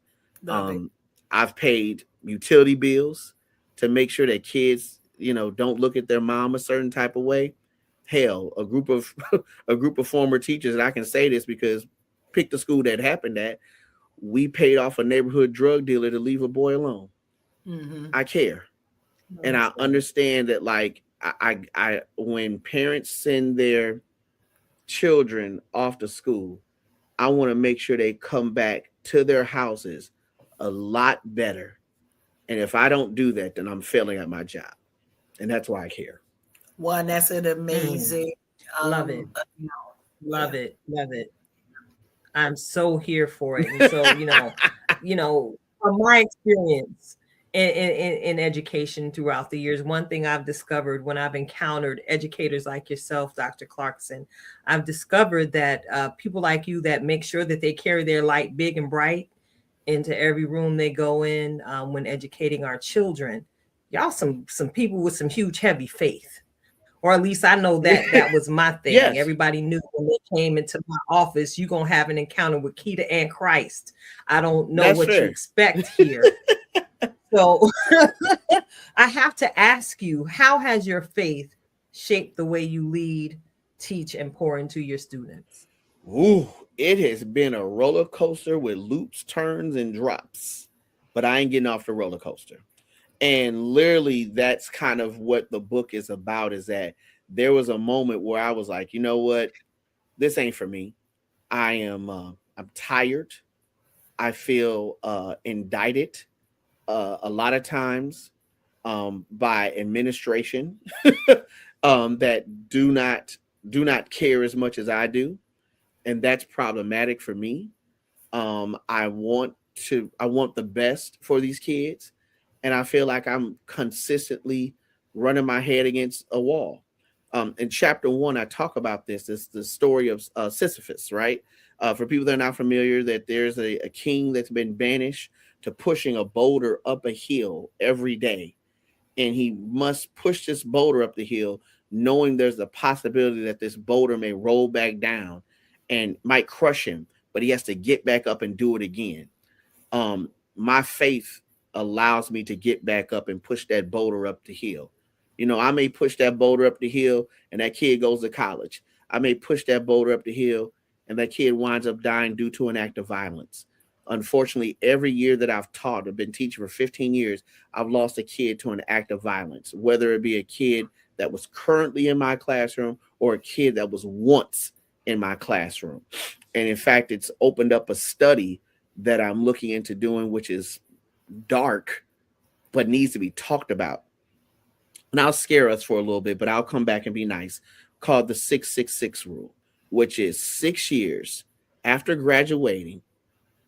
E: I've paid utility bills to make sure that kids, don't look at their mom a certain type of way. Hell, a group of a group of former teachers, and I can say this because pick the school that happened at, we paid off a neighborhood drug dealer to leave a boy alone. I care. And I understand that, like, I when parents send their children off to school, I want to make sure they come back to their houses a lot better. And if I don't do that, then I'm failing at my job. And that's why I care.
D: One, that's an amazing.
C: Love it. Love it. I'm so here for it. And so, from my experience in education throughout the years, one thing I've discovered when I've encountered educators like yourself, Dr. Clarkson, I've discovered that people like you that make sure that they carry their light big and bright into every room they go in when educating our children. Y'all some people with some huge heavy faith. Or at least I know that was my thing.
E: Yes.
C: Everybody knew when they came into my office, you're going to have an encounter with Keita and Christ. I don't know what you expect here. So I have to ask you, how has your faith shaped the way you lead, teach, and pour into your students?
E: Ooh, it has been a roller coaster with loops, turns, and drops. But I ain't getting off the roller coaster. And literally, that's kind of what the book is about, is that there was a moment where I was like, you know what? This ain't for me. I'm tired. I feel indicted a lot of times by administration that do not care as much as I do. And that's problematic for me. I want the best for these kids. And I feel like I'm consistently running my head against a wall. In chapter 1, I talk about this. It's the story of Sisyphus, right? For people that are not familiar, that there's a king that's been banished to pushing a boulder up a hill every day. And he must push this boulder up the hill, knowing there's a possibility that this boulder may roll back down and might crush him, but he has to get back up and do it again. My faith allows me to get back up and push that boulder up the hill. I may push that boulder up the hill and that kid goes to college. I may push that boulder up the hill and that kid winds up dying due to an act of violence. Unfortunately, every year that I've taught, I've been teaching for 15 years, I've lost a kid to an act of violence, whether it be a kid that was currently in my classroom or a kid that was once in my classroom. And in fact, it's opened up a study that I'm looking into doing, which is dark, but needs to be talked about. And I'll scare us for a little bit, but I'll come back and be nice, called the 666 rule, which is 6 years after graduating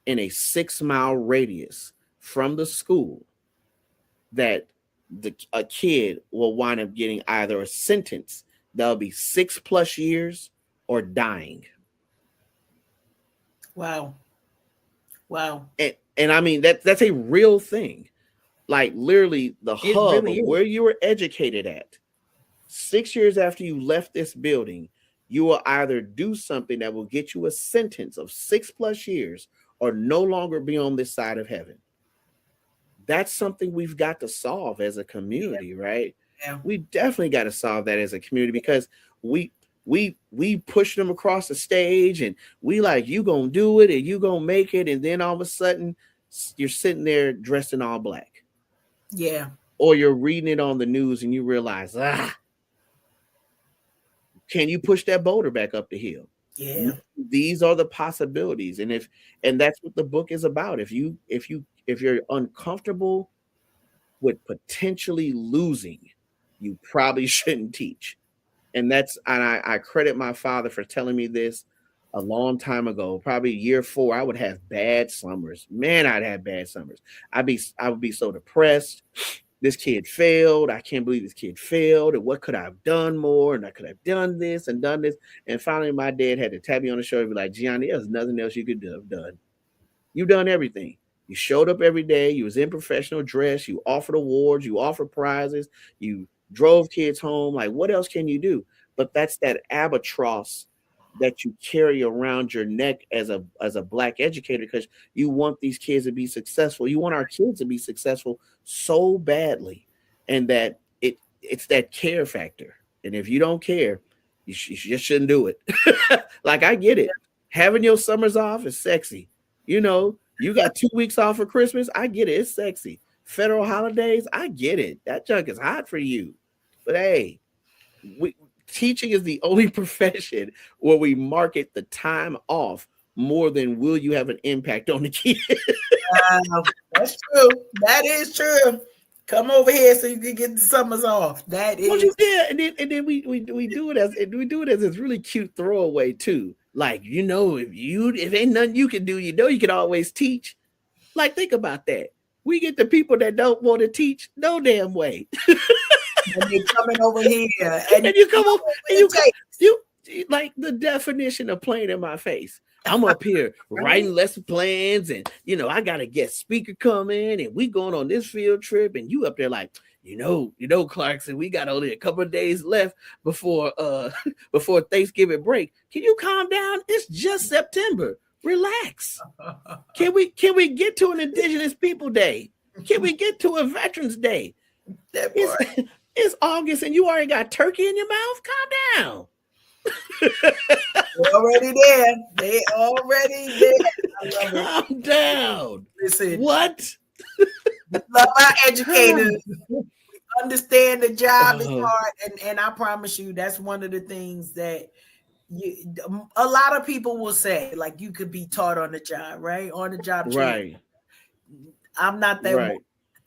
E: in a 6-mile radius from the school that a kid will wind up getting either a sentence that'll be 6+ years or dying.
D: Wow.
E: And I mean, that's a real thing. Like, literally the hub of where you were educated at, 6 years after you left this building, you will either do something that will get you a sentence of 6+ years or no longer be on this side of heaven. That's something we've got to solve as a community, right?
D: Yeah.
E: We definitely got to solve that as a community, because we push them across the stage and we like, you gonna do it and you gonna make it, and then all of a sudden you're sitting there dressed in all black.
D: Yeah.
E: Or you're reading it on the news and you realize, can you push that boulder back up the hill?
D: Yeah.
E: These are the possibilities. And that's what the book is about. If you're uncomfortable with potentially losing, you probably shouldn't teach. And I credit my father for telling me this a long time ago, probably year 4. I would have bad summers. Man, I'd have bad summers. I would be so depressed. This kid failed. I can't believe this kid failed. And what could I have done more? And I could have done this and done this. And finally, my dad had to tap me on the shoulder and be like, Gianni, there's nothing else you could have done. You've done everything. You showed up every day. You was in professional dress. You offered awards. You offered prizes. You drove kids home. Like, what else can you do? But that's that albatross that you carry around your neck as a Black educator, because you want these kids to be successful. You want our kids to be successful so badly, and that it's that care factor. And if you don't care, you just shouldn't do it. Like, I get it. Having your summers off is sexy. You know, you got 2 weeks off for Christmas. I get it. It's sexy. Federal holidays, I get it. That junk is hot for you. But hey, teaching is the only profession where we market the time off more than will you have an impact on the kid.
D: That's true. That is true. Come over here so you can get the summers off. That is,
E: yeah. And then we do it as this really cute throwaway too. Like, you know, if ain't nothing you can do, you know, you can always teach. Like, think about that. We get the people that don't want to teach no damn way.
D: And they're coming over here, and
E: you come over, and you like the definition of playing in my face. I'm up here writing lesson plans, and you know, I got a guest speaker coming, and we going on this field trip, and you up there like, you know, Clarkson, we got only a couple of days left before Thanksgiving break. Can you calm down? It's just September. Relax. Can we get to an Indigenous People Day? Can we get to a Veterans Day? It's August and you already got turkey in your mouth. Calm down.
D: They're already there. They already there.
E: Calm down.
D: Listen,
E: what?
D: Love our educators. We understand the job is hard, and I promise you, that's one of the things that a lot of people will say. Like, you could be taught on the job, right? On the job training.
E: Right.
D: I'm not that.
E: Right.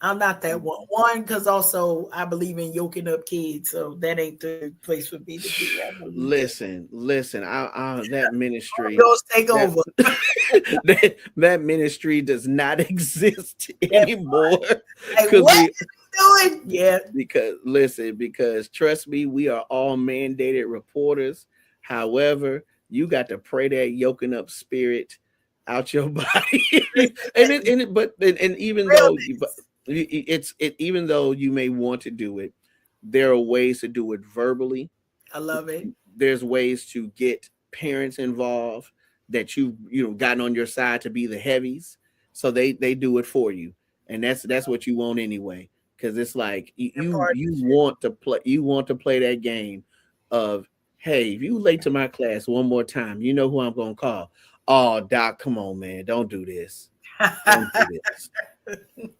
D: I'm not that one. One, because also I believe in yoking up kids, so that ain't the place for me to be.
E: Listen. That ministry.
D: Those take over.
E: that ministry does not exist anymore.
D: Like, what are you doing? Yeah.
E: Because trust me, we are all mandated reporters. However, you got to pray that yoking up spirit out your body, even though you may want to do it, there are ways to do it verbally.
D: I love it.
E: There's ways to get parents involved that you've gotten on your side to be the heavies, so they do it for you, and that's what you want anyway. Because it's like you want to play that game of, hey, if you late to my class one more time, you know who I'm gonna call. Oh, Doc, come on, man, don't do this. Don't do this.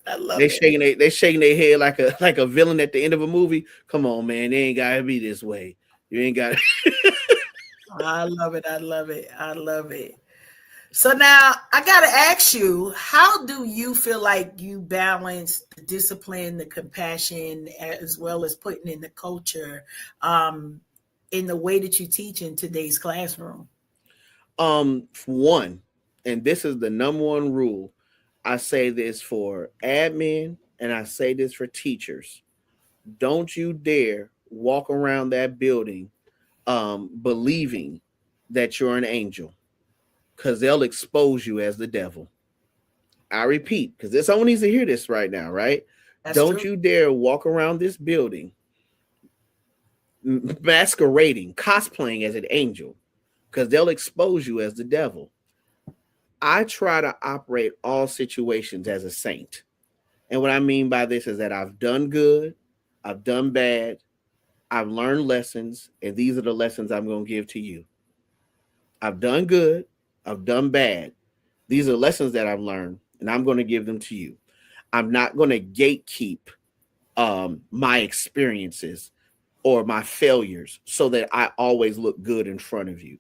D: I love
E: they
D: it.
E: They shaking their head like a villain at the end of a movie. Come on, man, they ain't gotta be this way. You ain't got it.
D: I love it. I love it. I love it. So now I gotta ask you, how do you feel like you balance the discipline, the compassion, as well as putting in the culture in the way that you teach in today's classroom?
E: One, and this is the number one rule. I say this for admin and I say this for teachers. Don't you dare walk around that building believing that you're an angel, because they'll expose you as the devil. I repeat, because someone needs to hear this right now, right? Don't you dare walk around this building masquerading, cosplaying as an angel, because they'll expose you as the devil. I try to operate all situations as a saint. And what I mean by this is that I've done good, I've done bad, I've learned lessons, and these are the lessons I'm going to give to you. I've done good, I've done bad. These are lessons that I've learned, and I'm going to give them to you. I'm not going to gatekeep my experiences or my failures so that I always look good in front of you.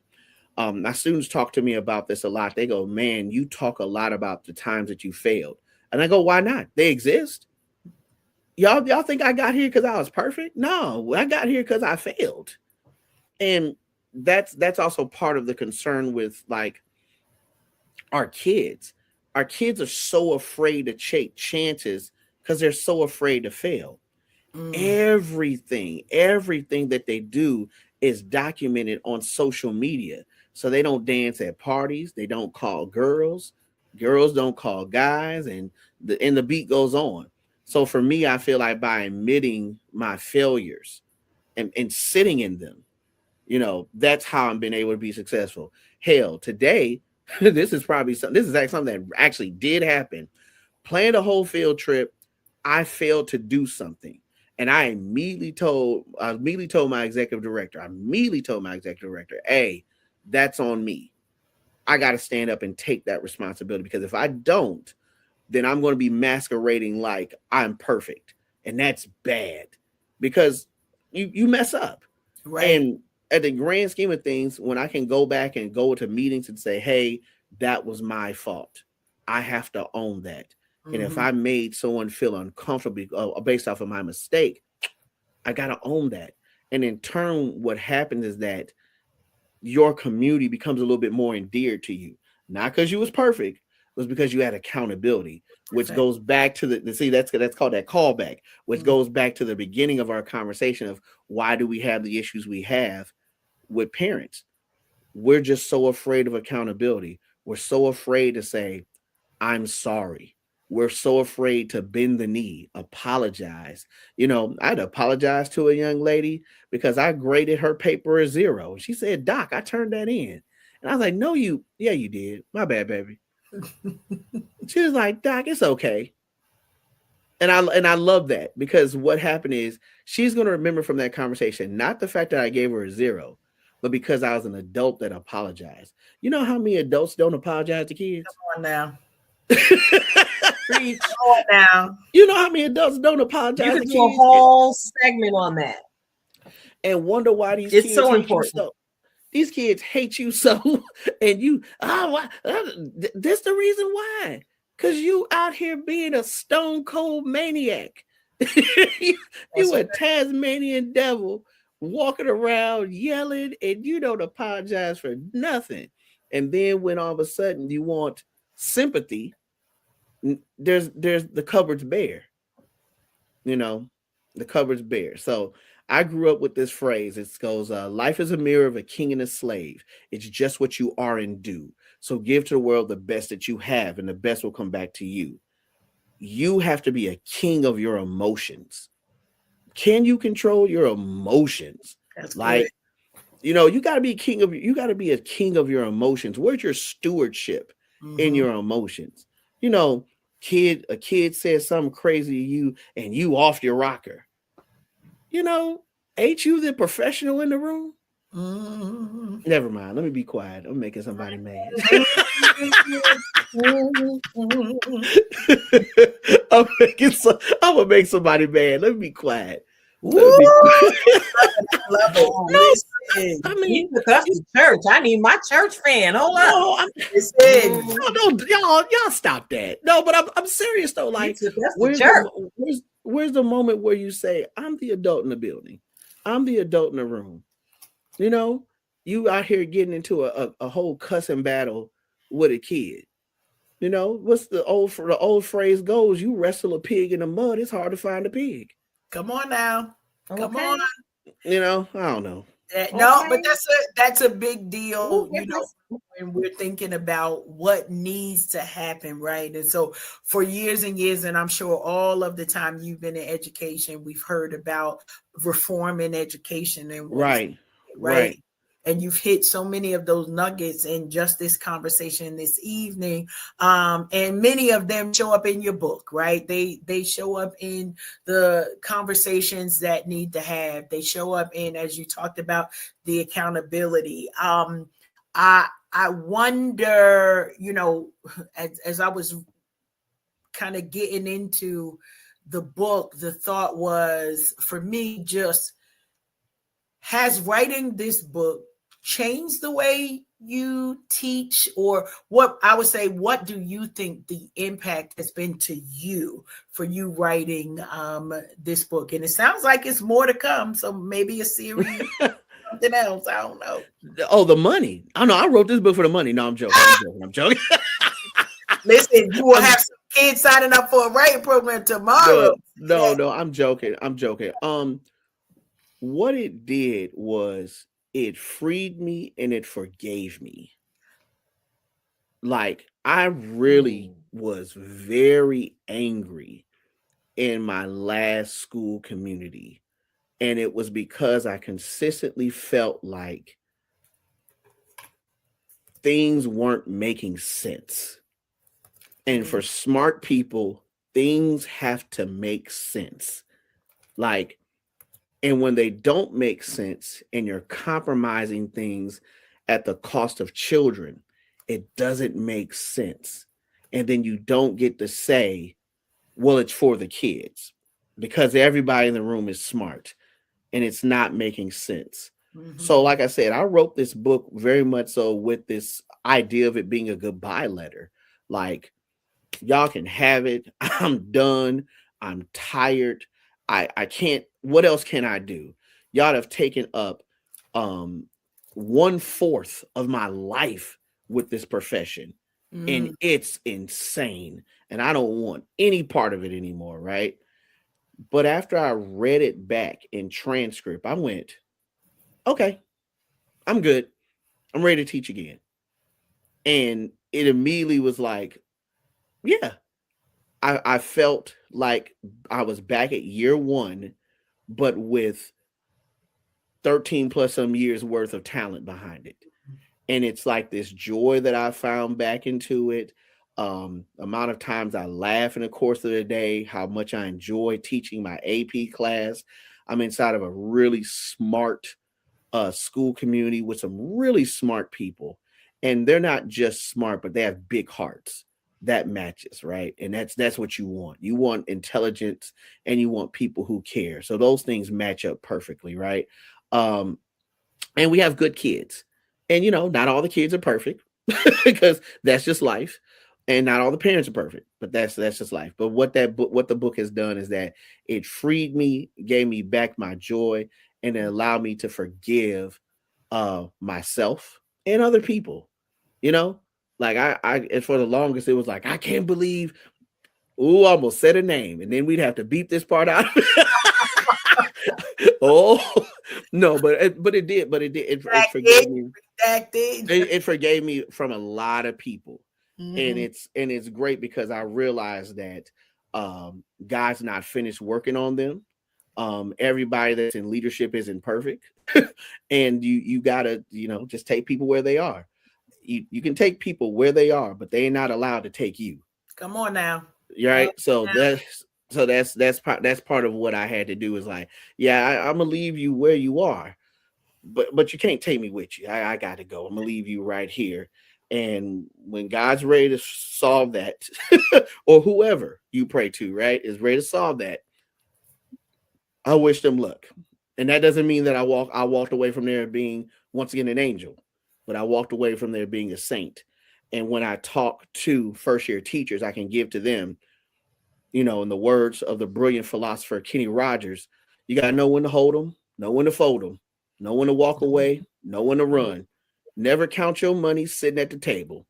E: My students talk to me about this a lot. They go, man, you talk a lot about the times that you failed. And I go, why not? They exist. Y'all think I got here because I was perfect? No, I got here because I failed. And that's also part of the concern with like our kids. Our kids are so afraid to take chances because they're so afraid to fail. Everything that they do is documented on social media. So they don't dance at parties, they don't call girls, girls don't call guys, and the beat goes on. So for me, I feel like by admitting my failures and sitting in them, that's how I'm being able to be successful. Hell, today, this is actually something that actually did happen. Planned a whole field trip. I failed to do something. And I immediately told my executive director, hey, that's on me. I got to stand up and take that responsibility, because if I don't, then I'm going to be masquerading like I'm perfect. And that's bad, because you mess up.
D: Right.
E: And at the grand scheme of things, when I can go back and go to meetings and say, hey, that was my fault, I have to own that. And if I made someone feel uncomfortable based off of my mistake, I got to own that. And in turn, what happens is that your community becomes a little bit more endeared to you. Not because you was perfect, it was because you had accountability, which goes back to that's called that callback, which goes back to the beginning of our conversation of why do we have the issues we have with parents. We're just so afraid of accountability. We're so afraid to say, I'm sorry. We're so afraid to bend the knee, apologize. I'd apologize to a young lady because I graded her paper a 0. She said, Doc, I turned that in. And I was like, no, you did. My bad, baby. She was like, Doc, it's okay. And I love that, because what happened is she's going to remember from that conversation, not the fact that I gave her a 0, but because I was an adult that apologized. You know how many adults don't apologize to kids?
D: Come on now.
C: Preach.
D: Come on now.
E: You know how many adults don't apologize
C: You
E: to
C: could
E: kids?
C: do a whole segment on that.
E: And wonder why these
C: It's
E: kids
C: so
E: hate
C: important.
E: you so. These kids hate you so, and that's the reason why. Because you out here being a stone cold maniac. you a Tasmanian devil walking around yelling, and you don't apologize for nothing. And then when all of a sudden you want sympathy, there's the cupboard's bare. The cupboard's bare. So I grew up with this phrase. It goes, life is a mirror of a king and a slave. It's just what you are and do. So give to the world the best that you have, and the best will come back to you. You have to be a king of your emotions. Can you control your emotions?
D: That's
E: like,
D: good.
E: you got to be a king of your emotions. Where's your stewardship in your emotions? A kid says something crazy to you and you off your rocker. Ain't you the professional in the room? Never mind. Let me be quiet. I'm making somebody mad. I'm gonna make somebody mad. Let me be quiet.
D: Love it.
C: No, I mean, that's the church. I need my church fan. Hold up.
E: Y'all stop that. No, but I'm serious though. Like, where's the moment where you say, I'm the adult in the building, I'm the adult in the room? You out here getting into a whole cussing battle with a kid. What's the old phrase goes? You wrestle a pig in the mud, it's hard to find a pig.
D: Come on now. Come on.
E: I don't know.
D: No, but that's a big deal, when we're thinking about what needs to happen, right? And so for years and years, and I'm sure all of the time you've been in education, we've heard about reform in education and
E: right.
D: And you've hit so many of those nuggets in just this conversation this evening. And many of them show up in your book, right? They show up in the conversations that need to have. They show up in, as you talked about, the accountability. I wonder, as I was kind of getting into the book, the thought was, for me, just, has writing this book changed the way you teach, or what I would say, what do you think the impact has been to you for you writing this book? And it sounds like it's more to come. So maybe a series, something else. I don't know.
E: Oh, the money. I know. I wrote this book for the money. No, I'm joking. I'm joking.
D: Listen, you will have some kids signing up for a writing program tomorrow.
E: No, I'm joking. What it did was it freed me and it forgave me. Like, I really was very angry in my last school community. And it was because I consistently felt like things weren't making sense. And for smart people, things have to make sense. Like, and when they don't make sense and you're compromising things at the cost of children, it doesn't make sense. And then you don't get to say, well, it's for the kids, because everybody in the room is smart and it's not making sense. So like I said, I wrote this book very much so with this idea of it being a goodbye letter. Like, y'all can have it. I'm done. I'm tired. I can't. What else can I do? Y'all have taken up 1/4 of my life with this profession. And it's insane. And I don't want any part of it anymore, right? But after I read it back in transcript, I went, okay, I'm good. I'm ready to teach again. And it immediately was like, yeah, I felt like I was back at year one, but with 13 plus some years worth of talent behind it. And it's like this joy that I found back into it. Amount of times I laugh in the course of the day, how much I enjoy teaching my AP class. I'm inside of a really smart school community with some really smart people. And they're not just smart, but they have big hearts. That matches, right? And that's what you want. You want intelligence and you want people who care. So those things match up perfectly, right? And we have good kids. And, you know, not all the kids are perfect because that's just life. And not all the parents are perfect, but that's just life. But what the book has done is that it freed me, gave me back my joy, and it allowed me to forgive myself and other people. You know, like and for the longest, it was like, I can't believe, almost said a name, and then we'd have to beat this part out. Oh no, but it did. It forgave me. It forgave me from a lot of people. And it's great because I realized that God's not finished working on them. Everybody that's in leadership isn't perfect. And you gotta, just take people where they are. You can take people where they are, but they're not allowed to take you.
D: Come on now.
E: Right. So that's part of what I had to do is like, yeah, I'm gonna leave you where you are, but you can't take me with you. I gotta go. I'm gonna leave you right here. And when God's ready to solve that, or whoever you pray to, right, is ready to solve that, I wish them luck. And that doesn't mean that I walked away from there being once again an angel, but I walked away from there being a saint. And when I talk to first year teachers, I can give to them, in the words of the brilliant philosopher Kenny Rogers, you got to know when to hold them, know when to fold them, know when to walk away, know when to run. Never count your money sitting at the table.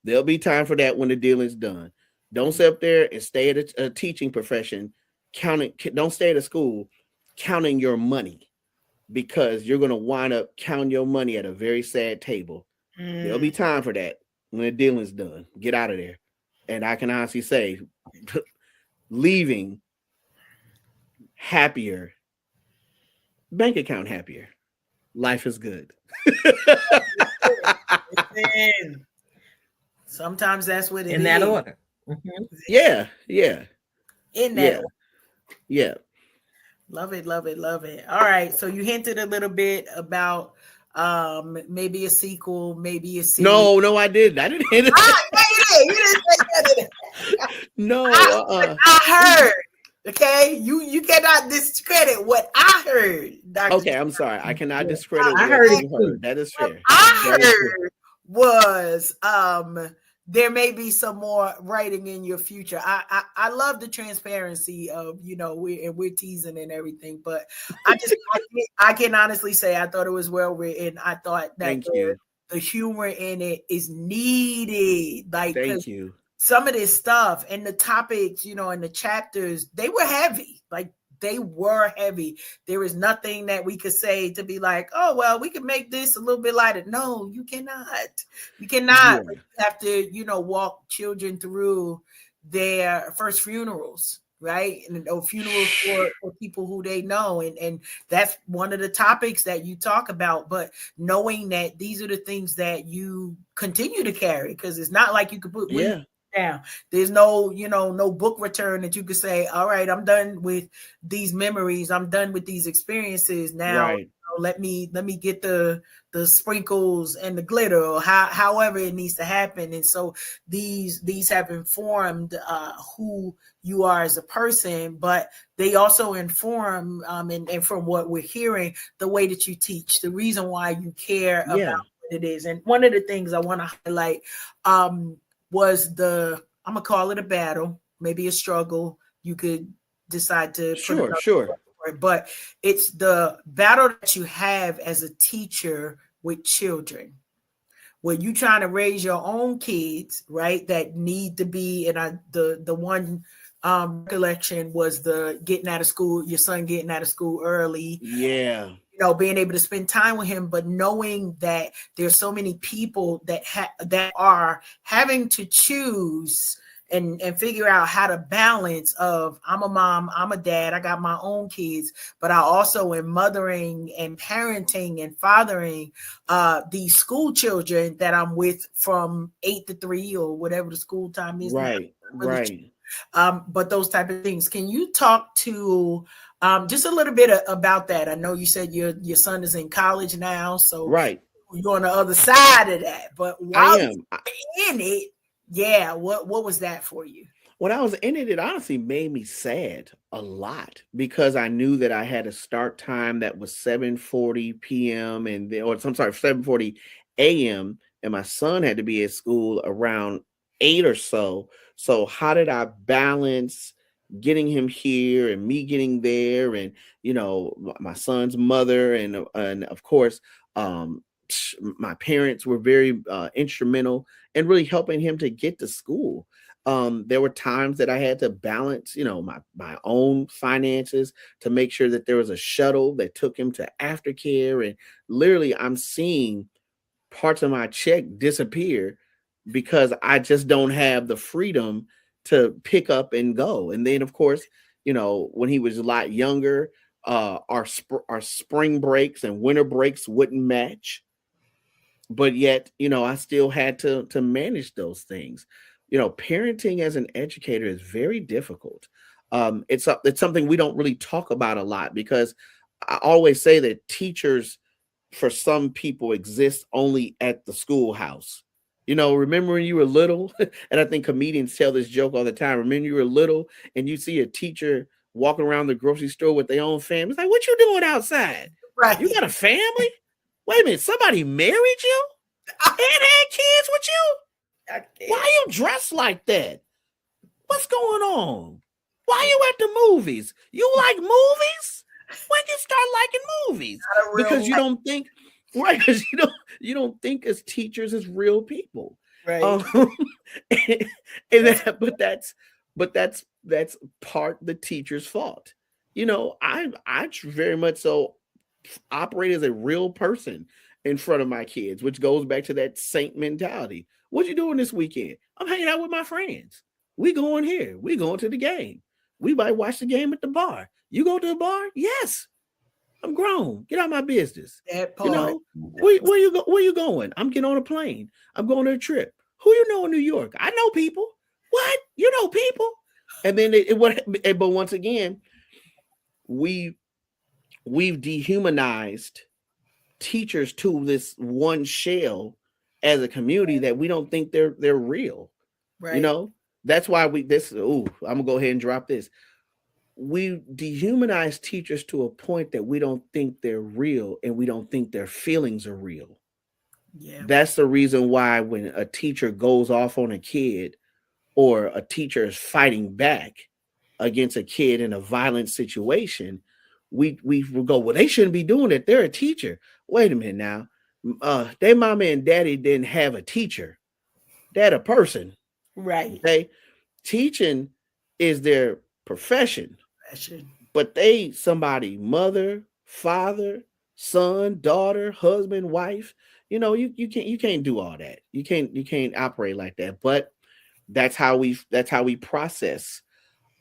E: There'll be time for that when the deal is done. Don't sit up there and stay at a teaching profession counting. Don't stay at a school counting your money, because you're going to wind up counting your money at a very sad table. There'll be time for that when the deal is done. Get out of there. And I can honestly say, leaving happier, bank account happier. Life is good.
D: Sometimes that's what it is.
C: In that order.
E: Yeah.
D: In that order.
E: Yeah.
D: Love it. All right. So you hinted a little bit about maybe a sequel, maybe a series.
E: No, I didn't. I didn't hint it.
D: You didn't say that.
E: No.
D: I heard Okay, you cannot discredit what I heard, Dr.
E: Okay, I'm sorry. I cannot discredit
C: I
E: what
C: heard it
E: you
C: too.
E: heard. That is
D: What
E: fair.
D: I
E: That is fair.
D: heard was there may be some more writing in your future. I love the transparency of, you know, we're teasing and everything, but I can honestly say I thought it was well written. I thought that
E: Thank you.
D: the humor in it is needed, like,
E: Thank you.
D: some of this stuff and the topics, you know, and the chapters, they were heavy. Like, they were heavy. There is nothing that we could say to be like, oh, well, we could make this a little bit lighter. No, you cannot. You cannot.
E: Yeah.
D: You have to, you know, walk children through their first funerals, right? And or funerals for people who they know. And that's one of the topics that you talk about. But knowing that these are the things that you continue to carry, because it's not like you could put down. There's no, you know, no book return that you could say, all right, I'm done with these memories. I'm done with these experiences. Now,
E: Right.
D: you know, let me get the sprinkles and the glitter, or however it needs to happen. And so these have informed who you are as a person, but they also inform and from what we're hearing, the way that you teach, the reason why you care about what it is. And one of the things I want to highlight was I'm gonna call it a battle, maybe a struggle. You could decide to
E: Sure.
D: But it's the battle that you have as a teacher with children, where you trying to raise your own kids, right? That need to be, and the one recollection was the getting out of school, your son getting out of school early.
E: Yeah.
D: You know, being able to spend time with him, but knowing that there's so many people that that are having to choose and figure out how to balance of, I'm a mom, I'm a dad, I got my own kids, but I also am mothering and parenting and fathering these school children that I'm with from 8 to 3 or whatever the school time is.
E: Right. Right.
D: But those type of things. Can you talk to just a little bit about that? I know you said your son is in college now, so
E: Right.
D: you're on the other side of that. But while
E: I am
D: in it, yeah, what was that for you?
E: When I was in it, it honestly made me sad a lot, because I knew that I had a start time that was 7:40 p.m. and 7:40 a.m. and my son had to be at school around 8 or so. So how did I balance getting him here and me getting there, and you know, my son's mother and of course my parents were very instrumental in really helping him to get to school. There were times that I had to balance, you know, my own finances to make sure that there was a shuttle that took him to aftercare, and literally I'm seeing parts of my check disappear because I just don't have the freedom to pick up and go. And then of course, you know, when he was a lot younger, our spring breaks and winter breaks wouldn't match, but yet, you know, I still had to manage those things. You know, parenting as an educator is very difficult. It's something we don't really talk about a lot, because I always say that teachers, for some people, exist only at the schoolhouse. You know, remember when you were little, and I think comedians tell this joke all the time. Remember you were little and you see a teacher walking around the grocery store with their own family. It's like, what you doing outside?
D: Right.
E: You got a family? Wait a minute, somebody married you and had kids with you? Why you dressed like that? What's going on? Why you at the movies? You like movies? When you start liking movies? Because you don't think, right? Because you don't think as teachers as real people,
D: right?
E: But that's part the teacher's fault. You know, I very much so operate as a real person in front of my kids, which goes back to that saint mentality. What you doing this weekend? I'm hanging out with my friends. We going here. We going to the game. We might watch the game at the bar. You go to the bar? Yes. I'm grown. Get out of my business. You know, where you going? I'm getting on a plane. I'm going on a trip. Who you know in New York? I know people. What? You know people? And then but once again, we've dehumanized teachers to this one shell as a community that we don't think they're real. Right. You know, that's why I'm gonna go ahead and drop this. we dehumanize teachers to a point that we don't think they're real and we don't think their feelings are real.
D: Yeah.
E: That's the reason why when a teacher goes off on a kid or a teacher is fighting back against a kid in a violent situation, we will go, well, they shouldn't be doing it. They're a teacher. Wait a minute now. Their mama and daddy didn't have a teacher. They're a person.
D: Right.
E: Okay. Teaching is their profession.
D: Passion.
E: But they somebody, mother, father, son, daughter, husband, wife. You can't do all that. You can't operate like that. But that's how we process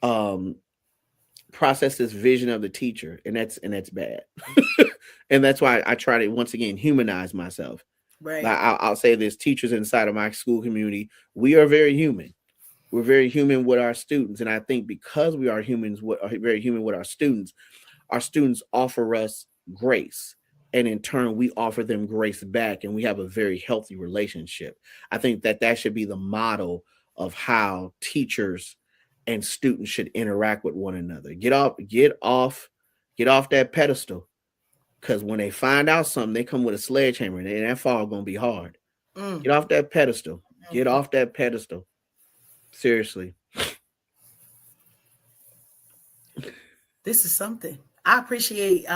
E: this vision of the teacher, and that's bad. And that's why I try to once again humanize myself.
D: Right.
E: I'll say this: teachers inside of my school community, we are very human. We're very human with our students, and I think because we are very human with our students offer us grace, and in turn, we offer them grace back, and we have a very healthy relationship. I think that should be the model of how teachers and students should interact with one another. Get off that pedestal, because when they find out something, they come with a sledgehammer, and that fall gonna be hard. Get off that pedestal. Get off that pedestal. Seriously.
D: This is something. I appreciate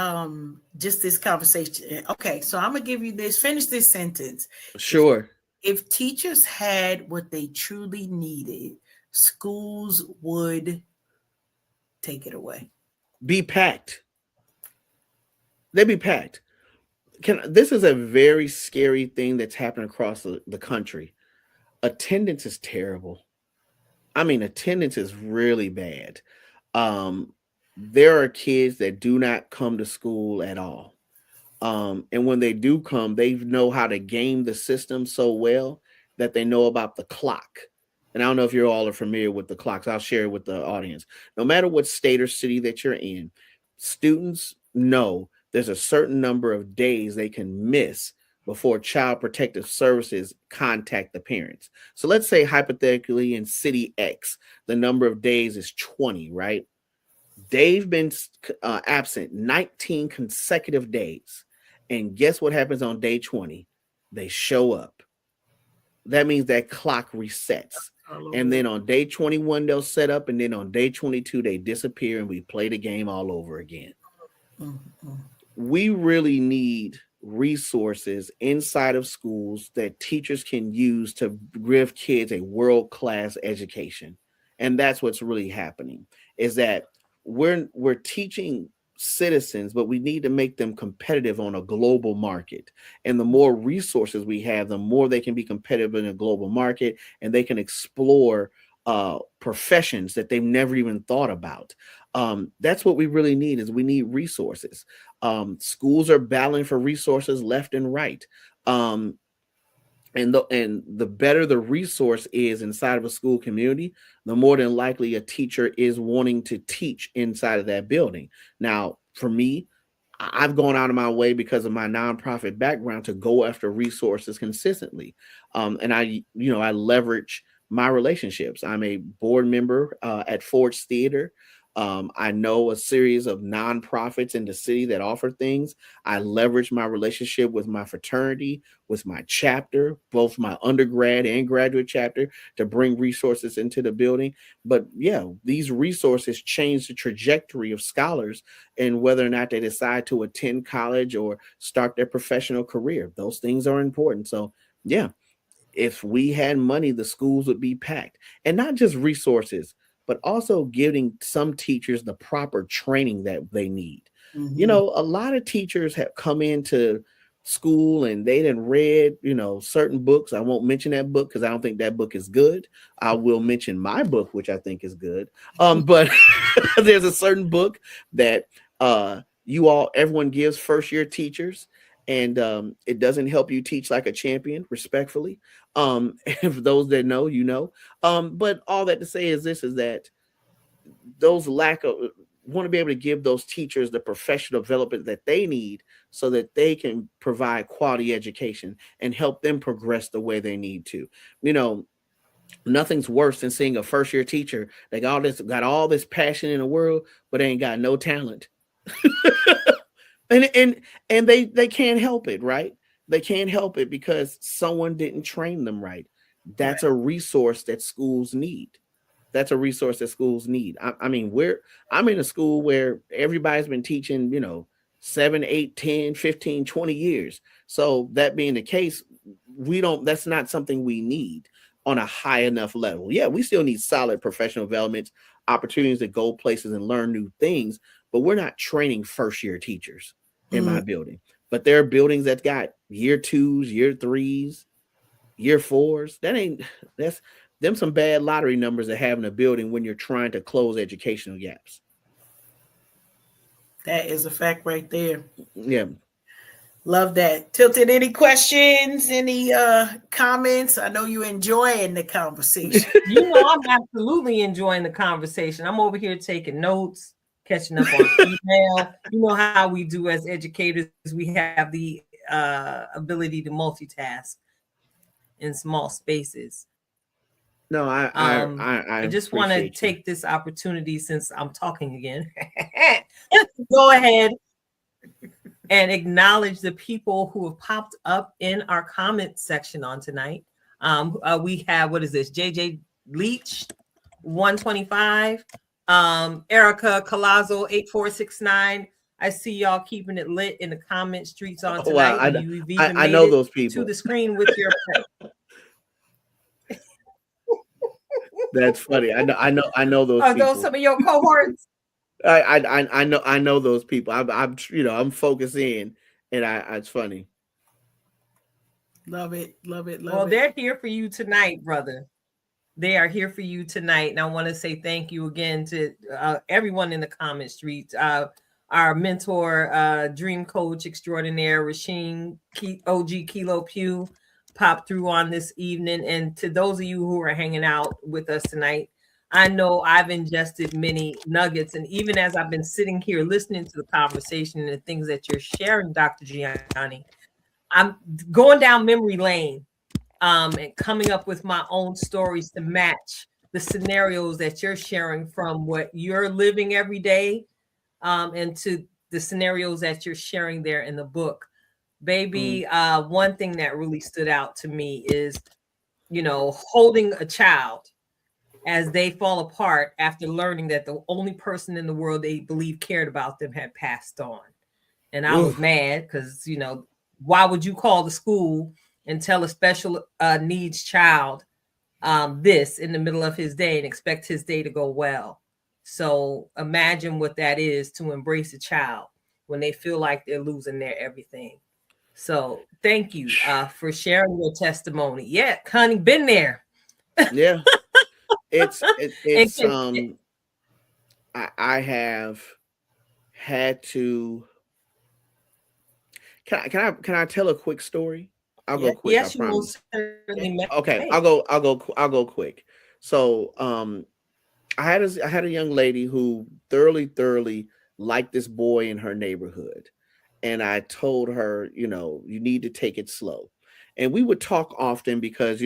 D: just this conversation. Okay, so I'm gonna give you this. Finish this sentence.
E: Sure.
D: If teachers had what they truly needed, schools would take it away.
E: Be packed. They'd be packed. This is a very scary thing that's happening across the country. Attendance is terrible. I mean, attendance is really bad. There are kids that do not come to school at all. And when they do come, they know how to game the system so well that they know about the clock. And I don't know if you all are familiar with the clocks. I'll share it with the audience. No matter what state or city that you're in, students know there's a certain number of days they can miss before Child Protective Services contact the parents. So let's say hypothetically in city X, the number of days is 20, right? They've been absent 19 consecutive days. And guess what happens on day 20? They show up. That means that clock resets. And then on day 21, they'll set up. And then on day 22, they disappear and we play the game all over again. Mm-hmm. We really need resources inside of schools that teachers can use to give kids a world-class education. And that's what's really happening, is that we're teaching citizens, but we need to make them competitive on a global market. And the more resources we have, the more they can be competitive in a global market, and they can explore professions that they've never even thought about. That's what we really need, is we need resources. Schools are battling for resources left and right. And the better the resource is inside of a school community, the more than likely a teacher is wanting to teach inside of that building. Now, for me, I've gone out of my way because of my nonprofit background to go after resources consistently. And I leverage my relationships. I'm a board member at Ford's Theater. I know a series of nonprofits in the city that offer things. I leverage my relationship with my fraternity, with my chapter, both my undergrad and graduate chapter, to bring resources into the building. But yeah, these resources change the trajectory of scholars and whether or not they decide to attend college or start their professional career. Those things are important. So yeah, if we had money, the schools would be packed, and not just resources, but also giving some teachers the proper training that they need. Mm-hmm. A lot of teachers have come into school and they done read, certain books. I won't mention that book because I don't think that book is good. I will mention my book, which I think is good. But there's a certain book that everyone gives first year teachers, and it doesn't help you teach like a champion, respectfully. If those that know, but all that to say is this, is that those want to be able to give those teachers the professional development that they need so that they can provide quality education and help them progress the way they need to. Nothing's worse than seeing a first year teacher. They got all this passion in the world, but they ain't got no talent. and they can't help it, right? They can't help it because someone didn't train them right. That's a resource that schools need. That's a resource that schools need. I mean, I'm in a school where everybody's been teaching, 7, 8, 10, 15, 20 years. So that being the case, that's not something we need on a high enough level. Yeah, we still need solid professional development, opportunities to go places and learn new things, but we're not training first year teachers in my building. But there are buildings that got year 2s, year 3s, year 4s. That's them some bad lottery numbers to have in a building when you're trying to close educational gaps.
D: That is a fact right there.
E: Yeah.
D: Love that. Tilted, any questions, any comments? I know you're enjoying the conversation.
C: I'm absolutely enjoying the conversation. I'm over here taking notes, catching up on email. You know how we do as educators, we have the ability to multitask in small spaces.
E: No,
C: I just want to take this opportunity, since I'm talking again, go ahead and acknowledge the people who have popped up in our comment section on tonight. We have, what is this? JJ Leach, 125. Erica Colazzo, 8469. I see y'all keeping it lit in the comment streets on tonight.
E: Wow, I know those people.
C: To the screen with your
E: That's funny. I know those.
C: Are those some of your cohorts?
E: I know those people. I'm focused in, and it's funny.
D: Love it.
C: Well, they're here for you tonight, brother. They are here for you tonight, and I want to say thank you again to everyone in the comment streets. Our mentor, dream coach extraordinaire, Rasheen OG Kilo Pugh, popped through on this evening. And to those of you who are hanging out with us tonight, I know I've ingested many nuggets. And even as I've been sitting here listening to the conversation and the things that you're sharing, Dr. Giani, I'm going down memory lane and coming up with my own stories to match the scenarios that you're sharing from what you're living every day and to the scenarios that you're sharing there in the book. Baby, one thing that really stood out to me is, holding a child as they fall apart after learning that the only person in the world they believe cared about them had passed on. And I was mad because, why would you call the school and tell a special needs child this in the middle of his day and expect his day to go well? So imagine what that is to embrace a child when they feel like they're losing their everything. So thank you for sharing your testimony. Yeah, Connie, been there.
E: Yeah. I have had to. Can I tell a quick story? I'll go quick.
C: Yes,
E: I promise.
C: Okay,
E: I'll go quick. So I had a young lady who thoroughly liked this boy in her neighborhood. And I told her, you need to take it slow. And we would talk often because,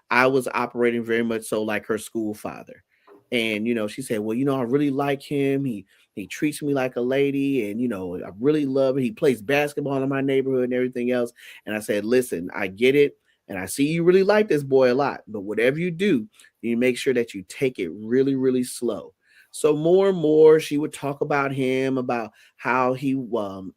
E: I was operating very much so like her school father. And, she said, well, I really like him. He treats me like a lady. And, I really love it. He plays basketball in my neighborhood and everything else. And I said, listen, I get it. And I see you really like this boy a lot. But whatever you do, you make sure that you take it really, really slow. So more and more, she would talk about him, about how he was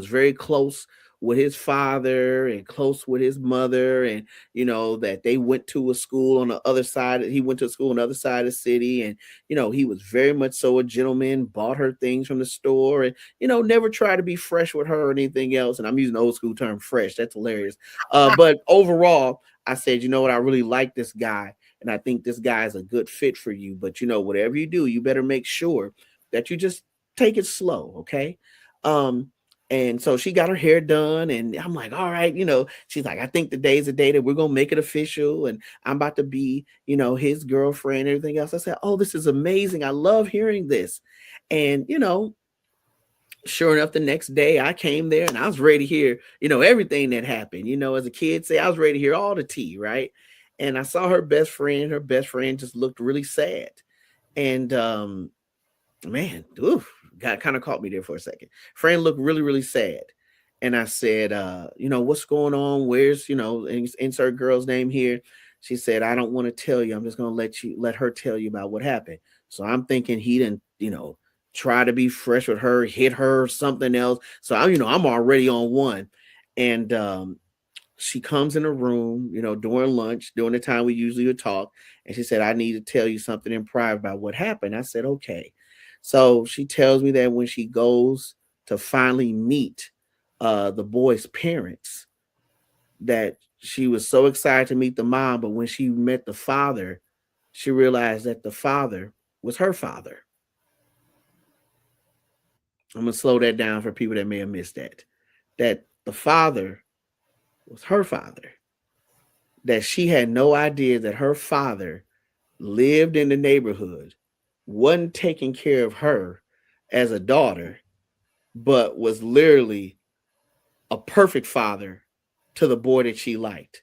E: very close with his father and close with his mother, and that they went to a school on the other side. He went to a school on the other side of the city, and he was very much so a gentleman, bought her things from the store, and never tried to be fresh with her or anything else. And I'm using the old school term fresh. That's hilarious. But overall, I said, what, I really like this guy, and I think this guy is a good fit for you. But whatever you do, you better make sure that you just take it slow, okay? And so she got her hair done, and I'm like, all right, she's like, I think today's the day that we're going to make it official, and I'm about to be, his girlfriend and everything else. I said, oh, this is amazing. I love hearing this. And, sure enough, the next day I came there and I was ready to hear, everything that happened, as a kid say, I was ready to hear all the tea. Right. And I saw her best friend. Her best friend just looked really sad. And man, oof, got kind of caught me there for a second. Friend looked really, really sad. And I said, what's going on? Where's, insert girl's name here. She said, I don't want to tell you. I'm just going to let her tell you about what happened. So I'm thinking he didn't, try to be fresh with her, hit her, something else. So I'm already on one. And she comes in the room, during lunch, during the time we usually would talk. And she said, I need to tell you something in private about what happened. I said, okay. So she tells me that when she goes to finally meet the boy's parents, that she was so excited to meet the mom, but when she met the father, she realized that the father was her father. I'm going to slow that down for people that may have missed that. That the father was her father. That she had no idea that her father lived in the neighborhood, wasn't taking care of her as a daughter, but was literally a perfect father to the boy that she liked.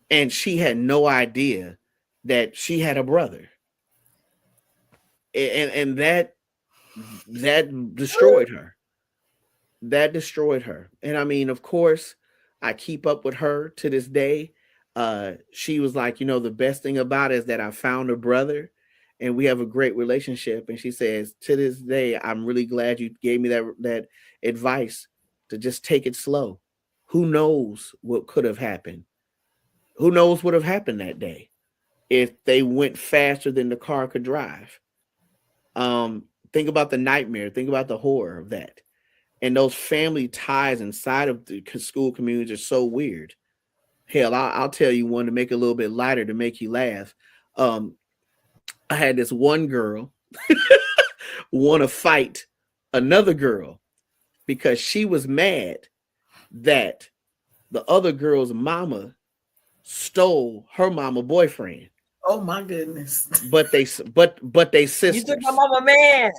E: And she had no idea that she had a brother. And that destroyed her. That destroyed her. And I mean, of course, I keep up with her to this day. She was like, the best thing about it is that I found a brother and we have a great relationship. And she says, to this day, I'm really glad you gave me that advice to just take it slow. Who knows what could have happened? Who knows what would have happened that day if they went faster than the car could drive? Think about the nightmare. Think about the horror of that. And those family ties inside of the school communities are so weird. Hell, I'll tell you one to make it a little bit lighter to make you laugh. I had this one girl want to fight another girl because she was mad that the other girl's mama stole her mama boyfriend.
D: Oh my goodness!
E: But they sisters.
C: You took my mama man.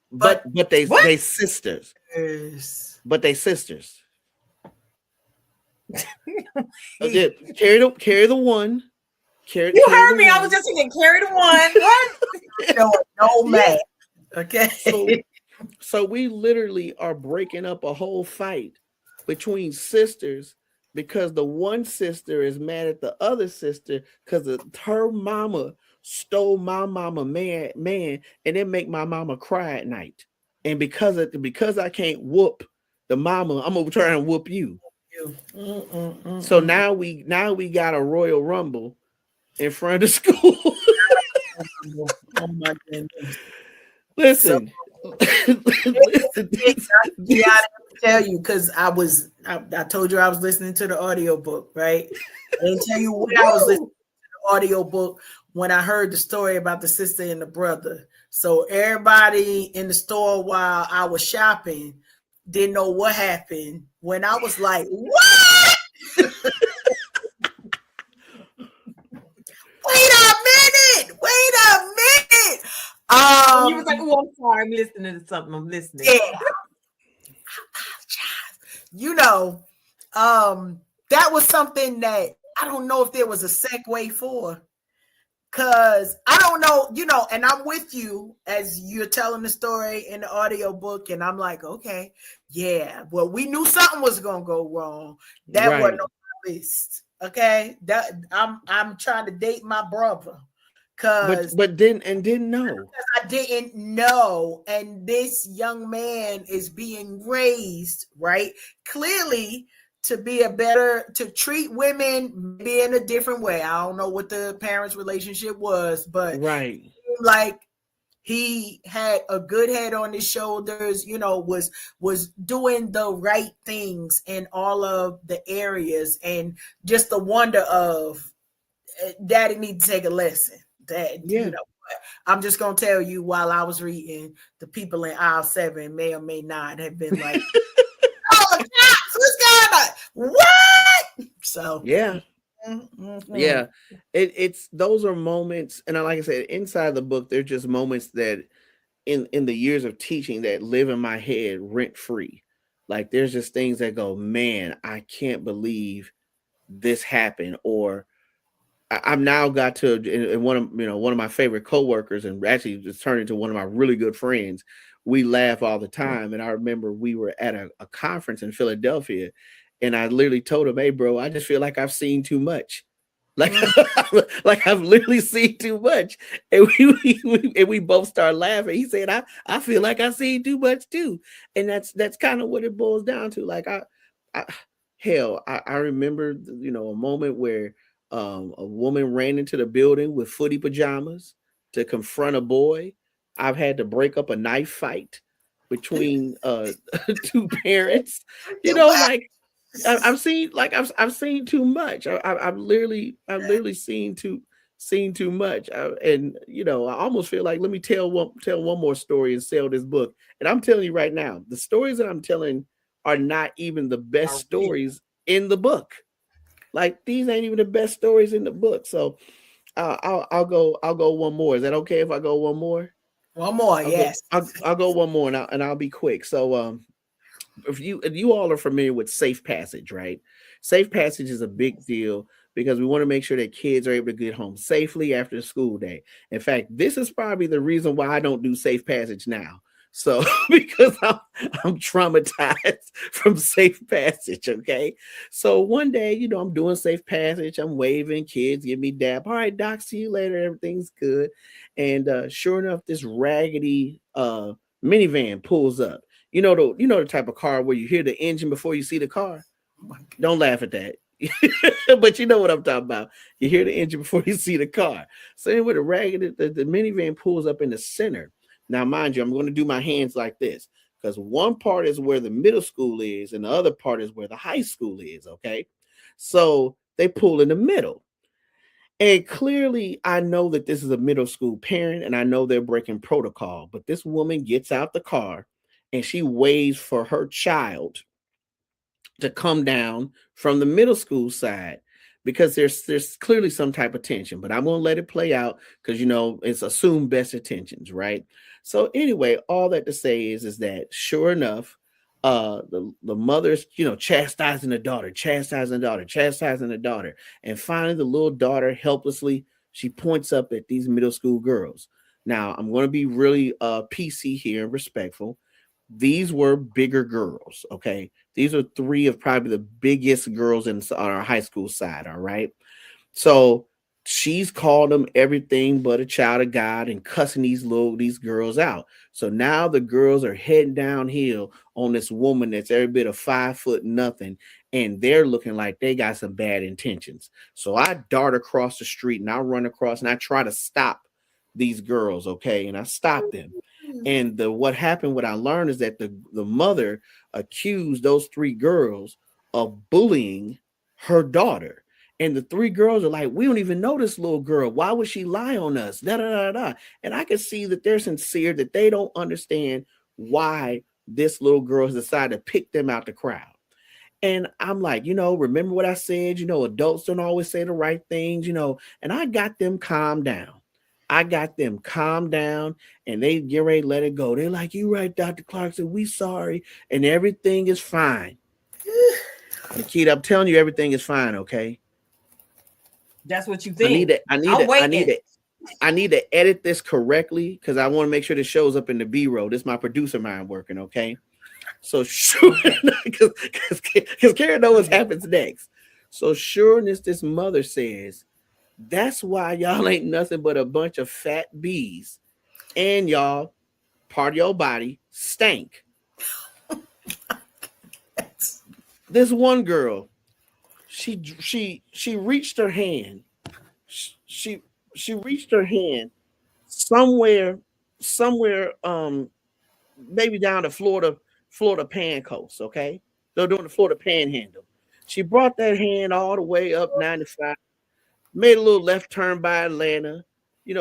E: But they sisters.
D: Yes.
E: But they sisters. Okay, carry the one.
C: You heard me. I was just thinking, carry the one. What?
D: No man. Okay.
E: So we literally are breaking up a whole fight between sisters because the one sister is mad at the other sister because her mama stole my mama man, and it make my mama cry at night. And because I can't whoop the mama, I'm gonna try and whoop you. So now we got a Royal Rumble in front of the school.
D: Oh my goodness!
E: Listen,
D: I tell you because I told you I was listening to the audiobook, right? I didn't tell you when I was listening to the audiobook when I heard the story about the sister and the brother. So everybody in the store while I was shopping didn't know what happened when I was like, what? Wait a minute.
C: You was like, oh, I'm sorry. I'm listening to something. I'm listening.
D: Yeah. That was something that I don't know if there was a segue for. Because I don't know, and I'm with you as you're telling the story in the audiobook, and I'm like, okay, yeah, well, we knew something was gonna go wrong. That
E: right.
D: wasn't on my list. Okay. That I'm trying to date my brother.
E: But didn't know.
D: Because I didn't know. And this young man is being raised, right? Clearly to treat women maybe in a different way. I don't know what the parents' relationship was, but
E: right,
D: like he had a good head on his shoulders, was doing the right things in all of the areas, and just the wonder of daddy need to take a lesson. I'm just gonna tell you, while I was reading, the people in aisle 7 may or may not have been like, oh, what's going on? What? So
E: yeah. Yeah, it's those are moments, and like I said, inside the book, they're just moments that in the years of teaching that live in my head rent free. Like there's just things that go, man, I can't believe this happened, or I'm now got to, and one of my favorite coworkers, and actually it's turned into one of my really good friends. We laugh all the time, and I remember we were at a conference in Philadelphia, and I literally told him, "Hey, bro, I just feel like I've seen too much." Like, like I've literally seen too much, and we both started laughing. He said, "I feel like I've seen too much too," and that's kind of what it boils down to. Like I hell, I remember a moment where a woman ran into the building with footy pajamas to confront a boy. I've had to break up a knife fight between two parents. Like I've seen I've seen too much. I've literally seen too much. And I almost feel like let me tell one more story and sell this book. And I'm telling you right now, the stories that I'm telling are not even the best stories in the book. Like these ain't even the best stories in the book. So I'll go one more. Is that okay if I go one more?
D: One more,
E: I'll
D: yes.
E: I'll go one more and I'll be quick. So if you all are familiar with safe passage, right? Safe passage is a big deal because we want to make sure that kids are able to get home safely after the school day. In fact, this is probably the reason why I don't do safe passage now. So because I'm traumatized from safe passage. Okay. So one day, I'm doing safe passage. I'm waving, kids give me dap. All right, doc, see you later. Everything's good. And sure enough, this raggedy minivan pulls up. The type of car where you hear the engine before you see the car. Don't laugh at that. But you know what I'm talking about. You hear the engine before you see the car. So anyway, the minivan pulls up in the center. Now, mind you, I'm going to do my hands like this because one part is where the middle school is and the other part is where the high school is. Okay. So they pull in the middle. And clearly, I know that this is a middle school parent and I know they're breaking protocol. But this woman gets out the car and she waits for her child to come down from the middle school side because there's clearly some type of tension, but I'm going to let it play out because it's assumed best intentions, right? So anyway, all that to say is that sure enough, the mother's chastising the daughter, chastising the daughter, and finally the little daughter helplessly she points up at these middle school girls. Now I'm going to be really PC here and respectful. These were bigger girls. Okay. These are three of probably the biggest girls on our high school side. All right. So she's called them everything but a child of God and cussing these girls out. So now the girls are heading downhill on this woman that's every bit of 5 foot nothing. And they're looking like they got some bad intentions. So I dart across the street and I run across and I try to stop these girls. Okay. And I stop them. And what I learned is that the mother accused those 3 girls of bullying her daughter. And the 3 girls are like, we don't even know this little girl. Why would she lie on us? Da, da, da, da. And I can see that they're sincere, that they don't understand why this little girl has decided to pick them out the crowd. And I'm like, remember what I said? Adults don't always say the right things, and I got them calmed down. And they get ready to let it go. They're like, you right, Dr. Clarkson, we sorry. And everything is fine. Nikita, I'm telling you, everything is fine, okay?
C: That's what you think.
E: I need to edit this correctly because I want to make sure this shows up in the B-roll. This is my producer mind working, okay? So sure, because Karen knows what happens next. So sure as this mother says, that's why y'all ain't nothing but a bunch of fat bees. And y'all, part of your body stank. This one girl, she reached her hand. She reached her hand somewhere, maybe down to Florida Pan Coast, okay? They're doing the Florida Panhandle. She brought that hand all the way up 95. Made a little left turn by Atlanta,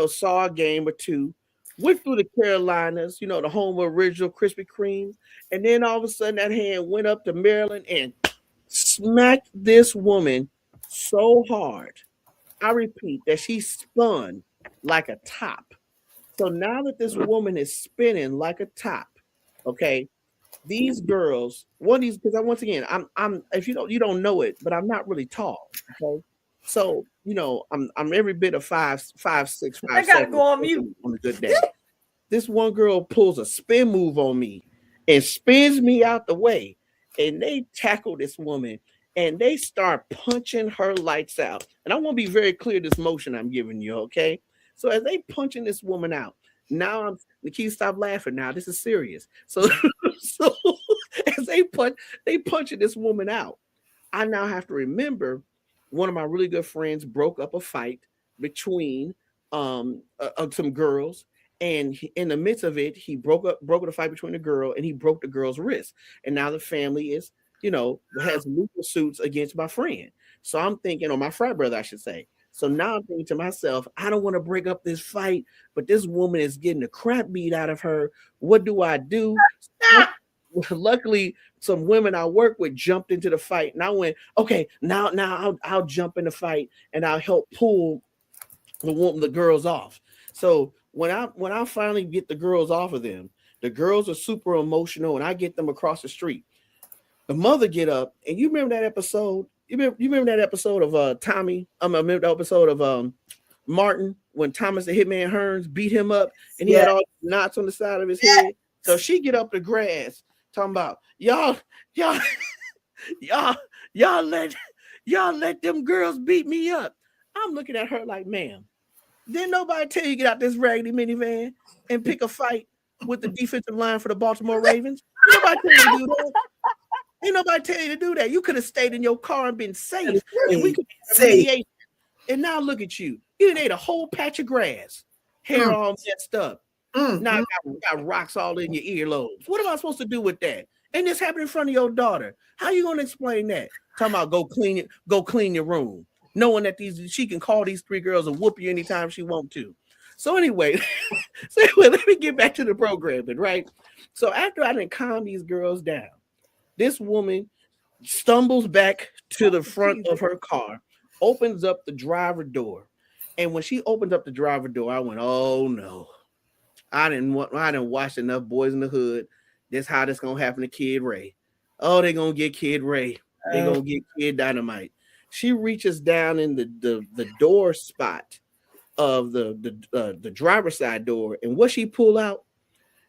E: saw a game or two, went through the Carolinas, the home of original Krispy Kreme. And then all of a sudden that hand went up to Maryland and smacked this woman so hard. I repeat that she spun like a top. So now that this woman is spinning like a top, okay, these girls, because once again, I'm if you don't know it, but I'm not really tall, okay? So, I'm every bit of 5'6", 5'7"
C: I gotta go on mute
E: on a good day. This one girl pulls a spin move on me and spins me out the way. And they tackle this woman and they start punching her lights out. And I want to be very clear this motion I'm giving you, okay? So as they punching this woman out, now Nikki, stop laughing now. This is serious. So as they punching this woman out, I now have to remember one of my really good friends broke up a fight between some girls. And in the midst of it, he broke up a fight between the girl and he broke the girl's wrist. And now the family is, has legal suits against my friend. So I'm thinking, or my frat brother, I should say. So now I'm thinking to myself, I don't want to break up this fight, but this woman is getting the crap beat out of her. What do I do? Luckily, some women I work with jumped into the fight. And I went, okay, now I'll jump in the fight and I'll help pull the girls off. So when I finally get the girls off of them, the girls are super emotional and I get them across the street. The mother get up, and you remember that episode? You remember that episode of Tommy? I remember the episode of Martin when Thomas the Hitman Hearns beat him up and he had all knots on the side of his head. So she get up the grass talking about y'all let them girls beat me up. I'm looking at her like, ma'am, didn't nobody tell you to get out this raggedy minivan and pick a fight with the defensive line for the Baltimore Ravens? Ain't nobody tell you to do that. Ain't nobody tell you to do that. You could have stayed in your car and been safe. And we could have and now look at you. You done ate a whole patch of grass. Hair all messed up. Now got rocks all in your earlobes. What am I supposed to do with that? And this happened in front of your daughter. How you gonna explain that? Talking about go clean your room. Knowing that she can call these three girls and whoop you anytime she want to. So anyway, let me get back to the programming, right? So after I done calm these girls down, this woman stumbles back to the front of her car, opens up the driver door. And when she opens up the driver door, I went, oh no. I didn't watch enough Boys in the Hood. This how this gonna happen to Kid Ray. Oh, they're gonna get Kid Ray. They're gonna get Kid Dynamite. She reaches down in the door spot of the driver's side door, and what she pulled out?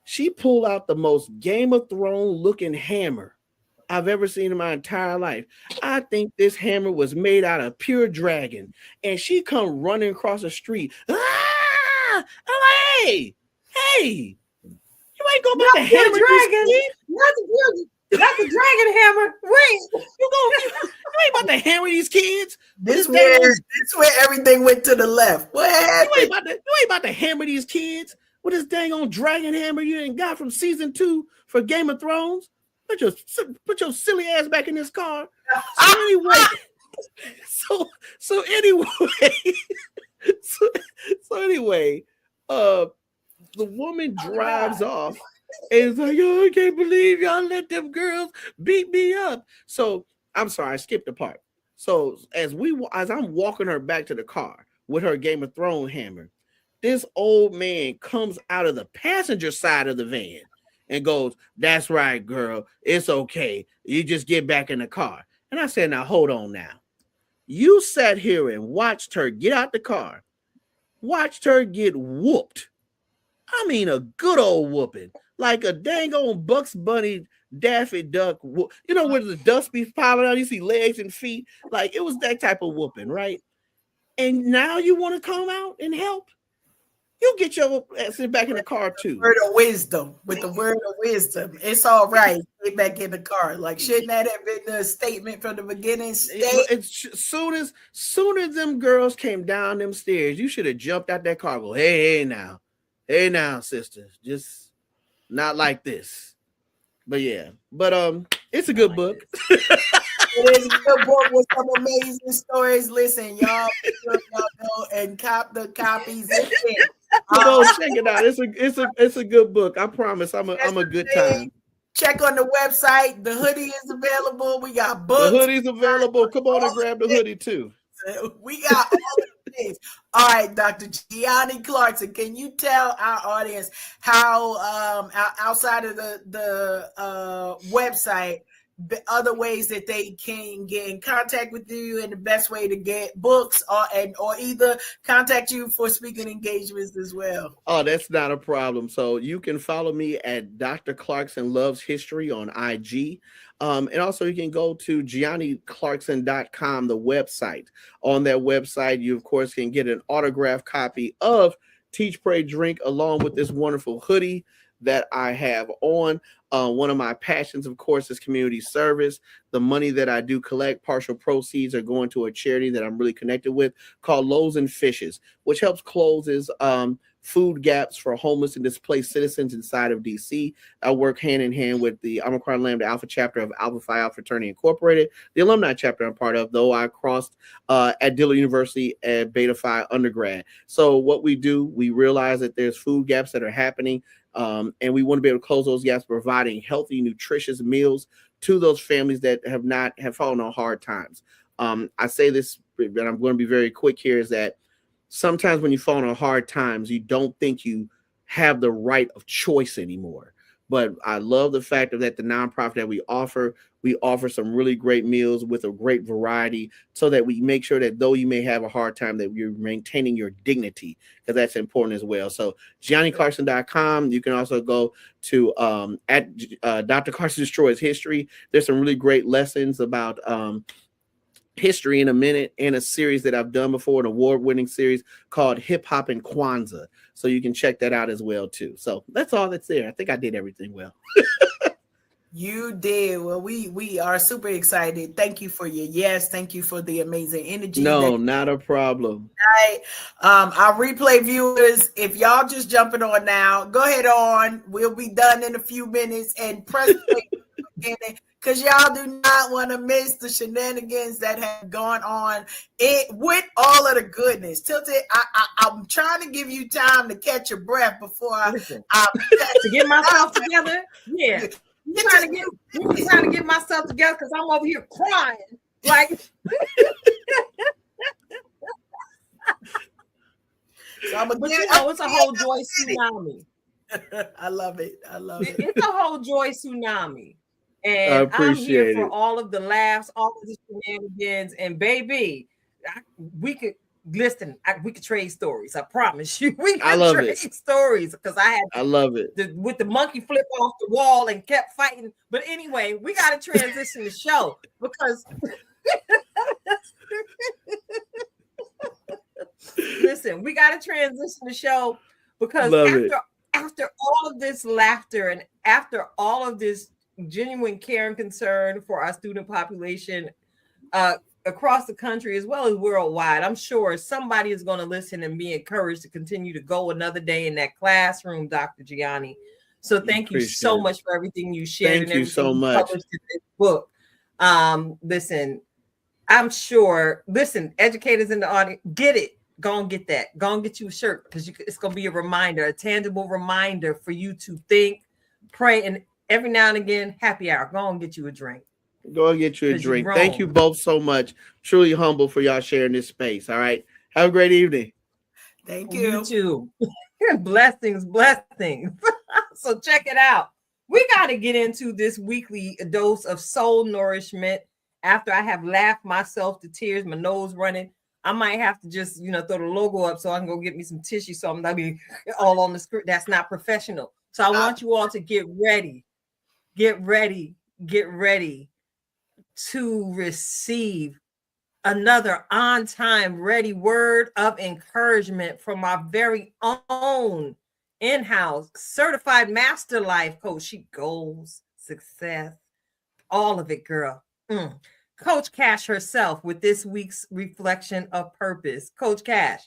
E: She pulled out the most Game of Thrones looking hammer I've ever seen in my entire life. I think this hammer was made out of pure dragon, and she come running across the street. Ah! I'm like, hey, you ain't gonna about to hammer
C: dragon. That's a dragon hammer. Wait,
E: you ain't about to hammer these kids.
D: This where everything went to the left. What happened?
E: You ain't about to hammer these kids with this dang on dragon hammer you ain't got from season 2 for Game of Thrones. Put your silly ass back in this car. So anyway, the woman drives off and is like, oh, I can't believe y'all let them girls beat me up. So I'm sorry, I skipped a part. So as I'm walking her back to the car with her Game of Thrones hammer, this old man comes out of the passenger side of the van and goes, that's right, girl. It's okay. You just get back in the car. And I said, now hold on now. You sat here and watched her get out the car, watched her get whooped. I mean, a good old whooping, like a dang old Bugs Bunny Daffy Duck. You know, where the dust be piling out, you see legs and feet. Like, it was that type of whooping, right? And now you want to come out and help? You get your ass back in the car too.
D: With the word of wisdom. It's all right. Get back in the car. Like, shouldn't that have been the statement from the beginning?
E: Soon as them girls came down them stairs, you should have jumped out that car. Go, hey now, sisters, just not like this. But yeah, it's a good book.
D: It is a good book with some amazing stories. Listen, y'all go and cop the copies.
E: Go check it out. It's a good book. I promise. I'm a good time.
D: Check on the website. The hoodie is available. We got books.
E: The hoodie's available. Come on and grab the hoodie too.
D: We got all the things. All right, Dr. Giani Clarkson, can you tell our audience how outside of the website other ways that they can get in contact with you, and the best way to get books or either contact you for speaking engagements as well?
E: Oh, that's not a problem. So you can follow me at Dr. Clarkson Loves History on IG. And also you can go to GianiClarkson.com, the website. On that website, you of course can get an autographed copy of Teach, Pray, Drink, along with this wonderful hoodie that I have on. One of my passions, of course, is community service. The money that I do collect, partial proceeds are going to a charity that I'm really connected with called Loaves and Fishes, which helps closes food gaps for homeless and displaced citizens inside of DC. I work hand in hand with the Omicron Lambda Alpha chapter of Alpha Phi Alpha Fraternity Incorporated, the alumni chapter I'm part of, though I crossed at Dillard University at Beta Phi undergrad. So what we do, we realize that there's food gaps that are happening, and we want to be able to close those gaps, providing healthy, nutritious meals to those families that have fallen on hard times. I say this, and I'm going to be very quick here, is that sometimes when you fall on hard times, you don't think you have the right of choice anymore. But I love the fact that the nonprofit that we offer some really great meals with a great variety, so that we make sure that though you may have a hard time, that you're maintaining your dignity, because that's important as well. So GianiClarkson.com. You can also go to at Dr. Clarkson Destroys History. There's some really great lessons about history in a minute, and a series that I've done before, an award-winning series called Hip Hop and Kwanzaa. So you can check that out as well too. So that's all that's there. I think I did everything well.
D: You did. Well, we are super excited. Thank you for your yes. Thank you for the amazing energy.
E: No, not a problem.
D: Right. Our replay viewers, if y'all just jumping on now, go ahead on. We'll be done in a few minutes, and press play because y'all do not want to miss the shenanigans that have gone on with all of the goodness. Tilted, I'm trying to give you time to catch your breath before
C: to get myself together. Yeah. I'm trying to get myself together because I'm over here crying. Like, so it's a whole joy tsunami.
D: I love it.
C: It's a whole joy tsunami. And I'm here for all of the laughs, all of the shenanigans. And baby, we could trade stories. I promise you. We could trade stories, because I love it. With the monkey flip off the wall and kept fighting. But anyway, we got to transition the show, because listen, we got to transition the show because after all of this laughter and after all of this genuine care and concern for our student population across the country as well as worldwide, I'm sure somebody is going to listen and be encouraged to continue to go another day in that classroom, Dr. Giani. So thank you so much for everything you shared.
E: Thank you so much.
C: Published in this book. Listen, I'm sure, educators in the audience, get it. Go and get that. Go and get you a shirt, because it's going to be a reminder, a tangible reminder for you to think, pray, and every now and again, happy hour. Go and get you a drink.
E: Go and get you a drink. Thank you both so much. Truly humble for y'all sharing this space. All right. Have a great evening.
D: Thank you.
C: You too. Blessings. So check it out. We got to get into this weekly dose of soul nourishment. After I have laughed myself to tears, my nose running, I might have to just, throw the logo up so I can go get me some tissue, so I'm not be all on the screen. That's not professional. So I want you all to get ready to receive another on-time ready word of encouragement from our very own in-house certified master life coach. She goals, success, all of it, girl. Coach Cash herself with this week's reflection of purpose. Coach Cash,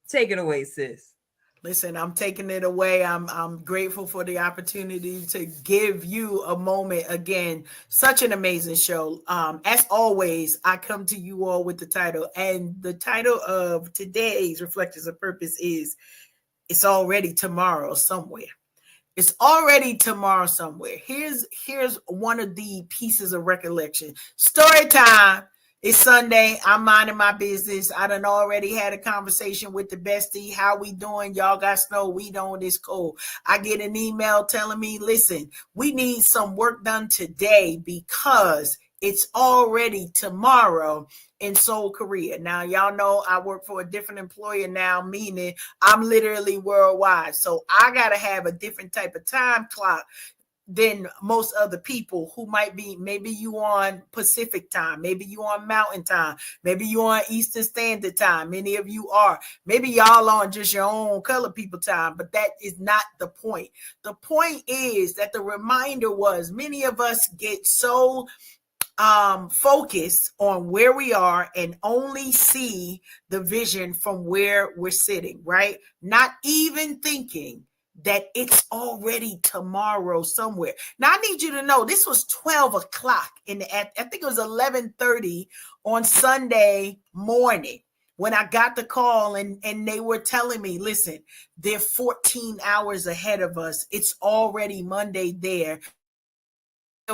C: take it away, sis.
D: Listen, I'm taking it away. I'm grateful for the opportunity to give you a moment again. Such an amazing show. As always, I come to you all with the title, and the title of today's Reflections of Purpose is "It's Already Tomorrow Somewhere." It's already tomorrow somewhere. Here's one of the pieces of recollection. Story time. It's Sunday. I'm minding my business. I done already had a conversation with the bestie. How we doing? Y'all got snow. We don't. It's cold. I get an email telling me, listen, we need some work done today because it's already tomorrow in Seoul, Korea. Now, y'all know I work for a different employer now, meaning I'm literally worldwide. So I got to have a different type of time clock than most other people who might be, maybe you on Pacific time, maybe you on Mountain time, maybe you on Eastern Standard Time. Many of you are. Maybe y'all on just your own color people time, but that is not the point. The point is that the reminder was many of us get so focus on where we are and only see the vision from where we're sitting, right? Not even thinking that it's already tomorrow somewhere. Now, I need you to know this was 12 o'clock I think it was 11:30 on Sunday morning when I got the call and they were telling me, listen, they're 14 hours ahead of us. It's already Monday there.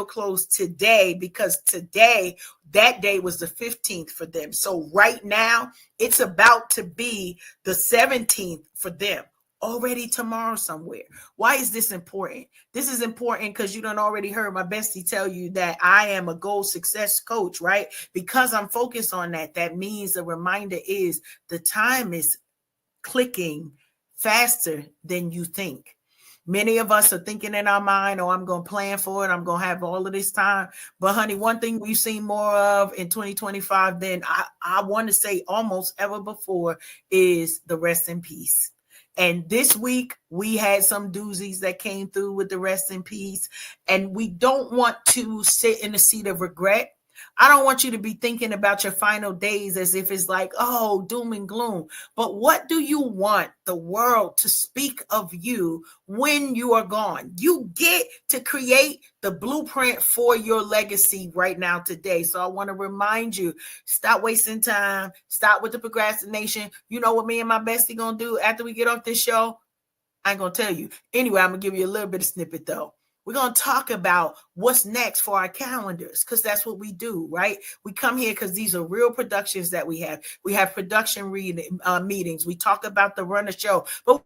D: Close today because today, that day was the 15th for them. So right now it's about to be the 17th for them. Already tomorrow somewhere. Why is this important? This is important because you done already heard my bestie tell you that I am a goal success coach, right? Because I'm focused on that. That means the reminder is the time is clicking faster than you think. Many of us are thinking in our mind, oh, I'm going to plan for it. I'm going to have all of this time. But honey, one thing we've seen more of in 2025 than I want to say almost ever before is the rest in peace. And this week we had some doozies that came through with the rest in peace. And we don't want to sit in the seat of regret. I don't want you to be thinking about your final days as if it's like, oh, doom and gloom. But what do you want the world to speak of you when you are gone? You get to create the blueprint for your legacy right now today. So I want to remind you, stop wasting time. Stop with the procrastination. You know what me and my bestie going to do after we get off this show? I ain't going to tell you. Anyway, I'm going to give you a little bit of snippet though. We're going to talk about what's next for our calendars because that's what we do, right? We come here because these are real productions that we have. We have production meetings. We talk about the run of show, but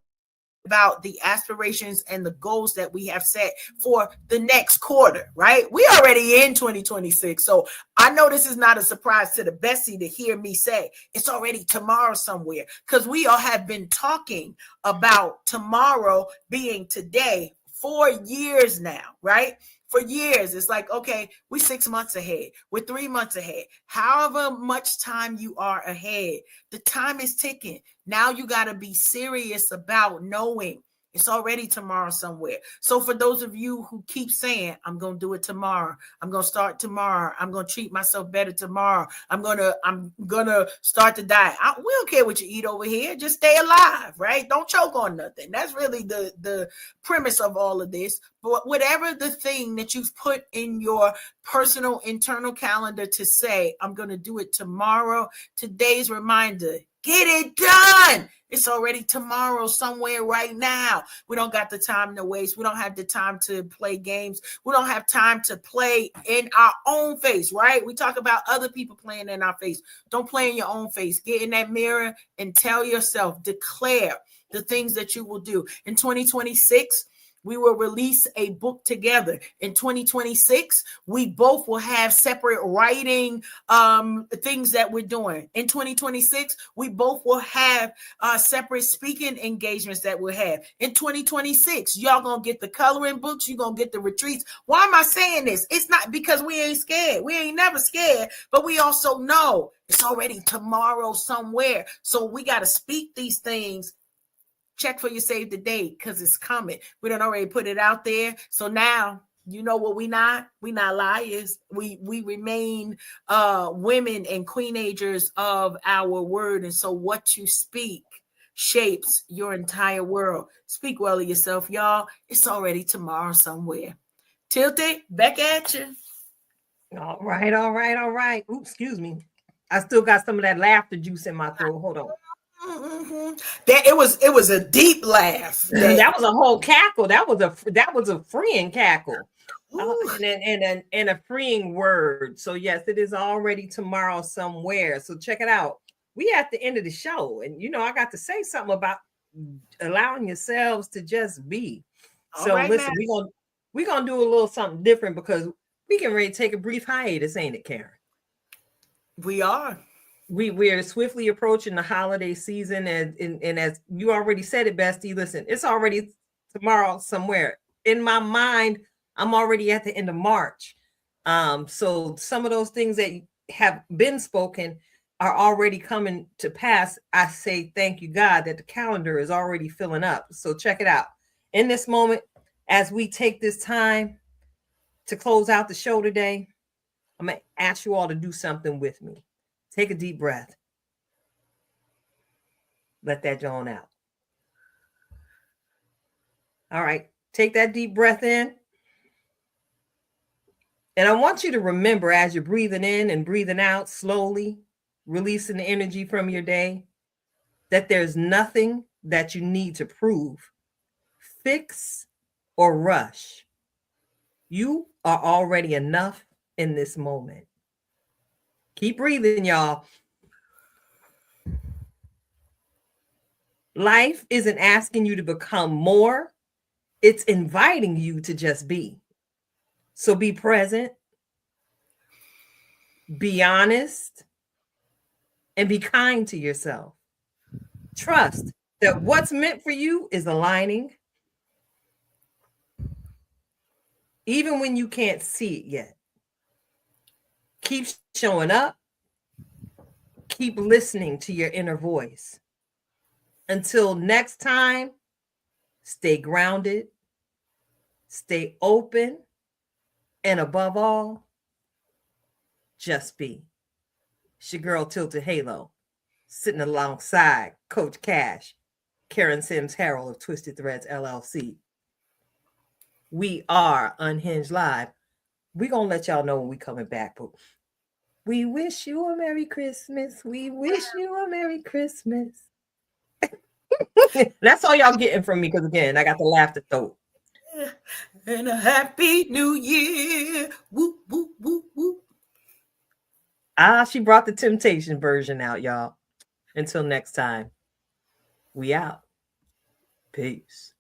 D: about the aspirations and the goals that we have set for the next quarter, right? We already in 2026. So I know this is not a surprise to the bestie to hear me say it's already tomorrow somewhere because we all have been talking about tomorrow being today for years now, right? For years, it's like, okay, we're 6 months ahead. We're 3 months ahead. However much time you are ahead, the time is ticking. Now you got to be serious about knowing it's already tomorrow somewhere. So for those of you who keep saying, I'm going to do it tomorrow. I'm going to start tomorrow. I'm going to treat myself better tomorrow. I'm going to start the diet. We don't care what you eat over here. Just stay alive, right? Don't choke on nothing. That's really the premise of all of this. But whatever the thing that you've put in your personal internal calendar to say, I'm going to do it tomorrow, today's reminder, get it done. It's already tomorrow somewhere right now. We don't got the time to waste. We don't have the time to play games. We don't have time to play in our own face, right? We talk about other people playing in our face. Don't play in your own face. Get in that mirror and tell yourself, declare the things that you will do. In 2026, we will release a book together. In 2026, we both will have separate writing things that we're doing. In 2026, we both will have separate speaking engagements that we'll have. In 2026, y'all gonna get the coloring books, you're gonna get the retreats. Why am I saying this? It's not because we ain't scared. We ain't never scared, but we also know it's already tomorrow somewhere. So we got to speak these things. Check for your save the date because it's coming. We done already put it out there. So now you know what we not liars. We remain women and queenagers of our word. And so what you speak shapes your entire world. Speak well of yourself, y'all. It's already tomorrow somewhere. Tilted, back at you.
C: All right. Ooh, excuse me. I still got some of that laughter juice in my throat. Hold on.
D: Mm-hmm. It was a deep laugh.
C: That was a whole cackle. That was a freeing cackle. And a freeing word. So yes, it is already tomorrow somewhere. So check it out. We at the end of the show, and I got to say something about allowing yourselves to just be. So
D: right,
C: listen, we're gonna do a little something different because we can ready to take a brief hiatus, ain't it, Karen?
D: We are.
C: We are swiftly approaching the holiday season, and as you already said it, Bestie, listen, it's already tomorrow somewhere. In my mind, I'm already at the end of March. So some of those things that have been spoken are already coming to pass. I say thank you, God, that the calendar is already filling up. So check it out. In this moment, as we take this time to close out the show today, I'm going to ask you all to do something with me. Take a deep breath. Let that yawn out. All right. Take that deep breath in. And I want you to remember as you're breathing in and breathing out slowly, releasing the energy from your day, that there's nothing that you need to prove, fix, or rush. You are already enough in this moment. Keep breathing, y'all. Life isn't asking you to become more. It's inviting you to just be. So be present, be honest, and be kind to yourself. Trust that what's meant for you is aligning, even when you can't see it yet. Keep showing up. Keep listening to your inner voice. Until next time, stay grounded, stay open, and above all, just be. It's your girl Tilted Halo, sitting alongside Coach Cash, Karen Sims Harrell of Twisted Threads LLC. We are Unhinged Live. We're going to let y'all know when we coming back, but we wish you a Merry Christmas. We wish you a Merry Christmas. That's all y'all getting from me because, again, I got the laughter throat.
D: And a Happy New Year. Whoop, whoop, whoop, whoop.
C: She brought the Temptation version out, y'all. Until next time, we out. Peace.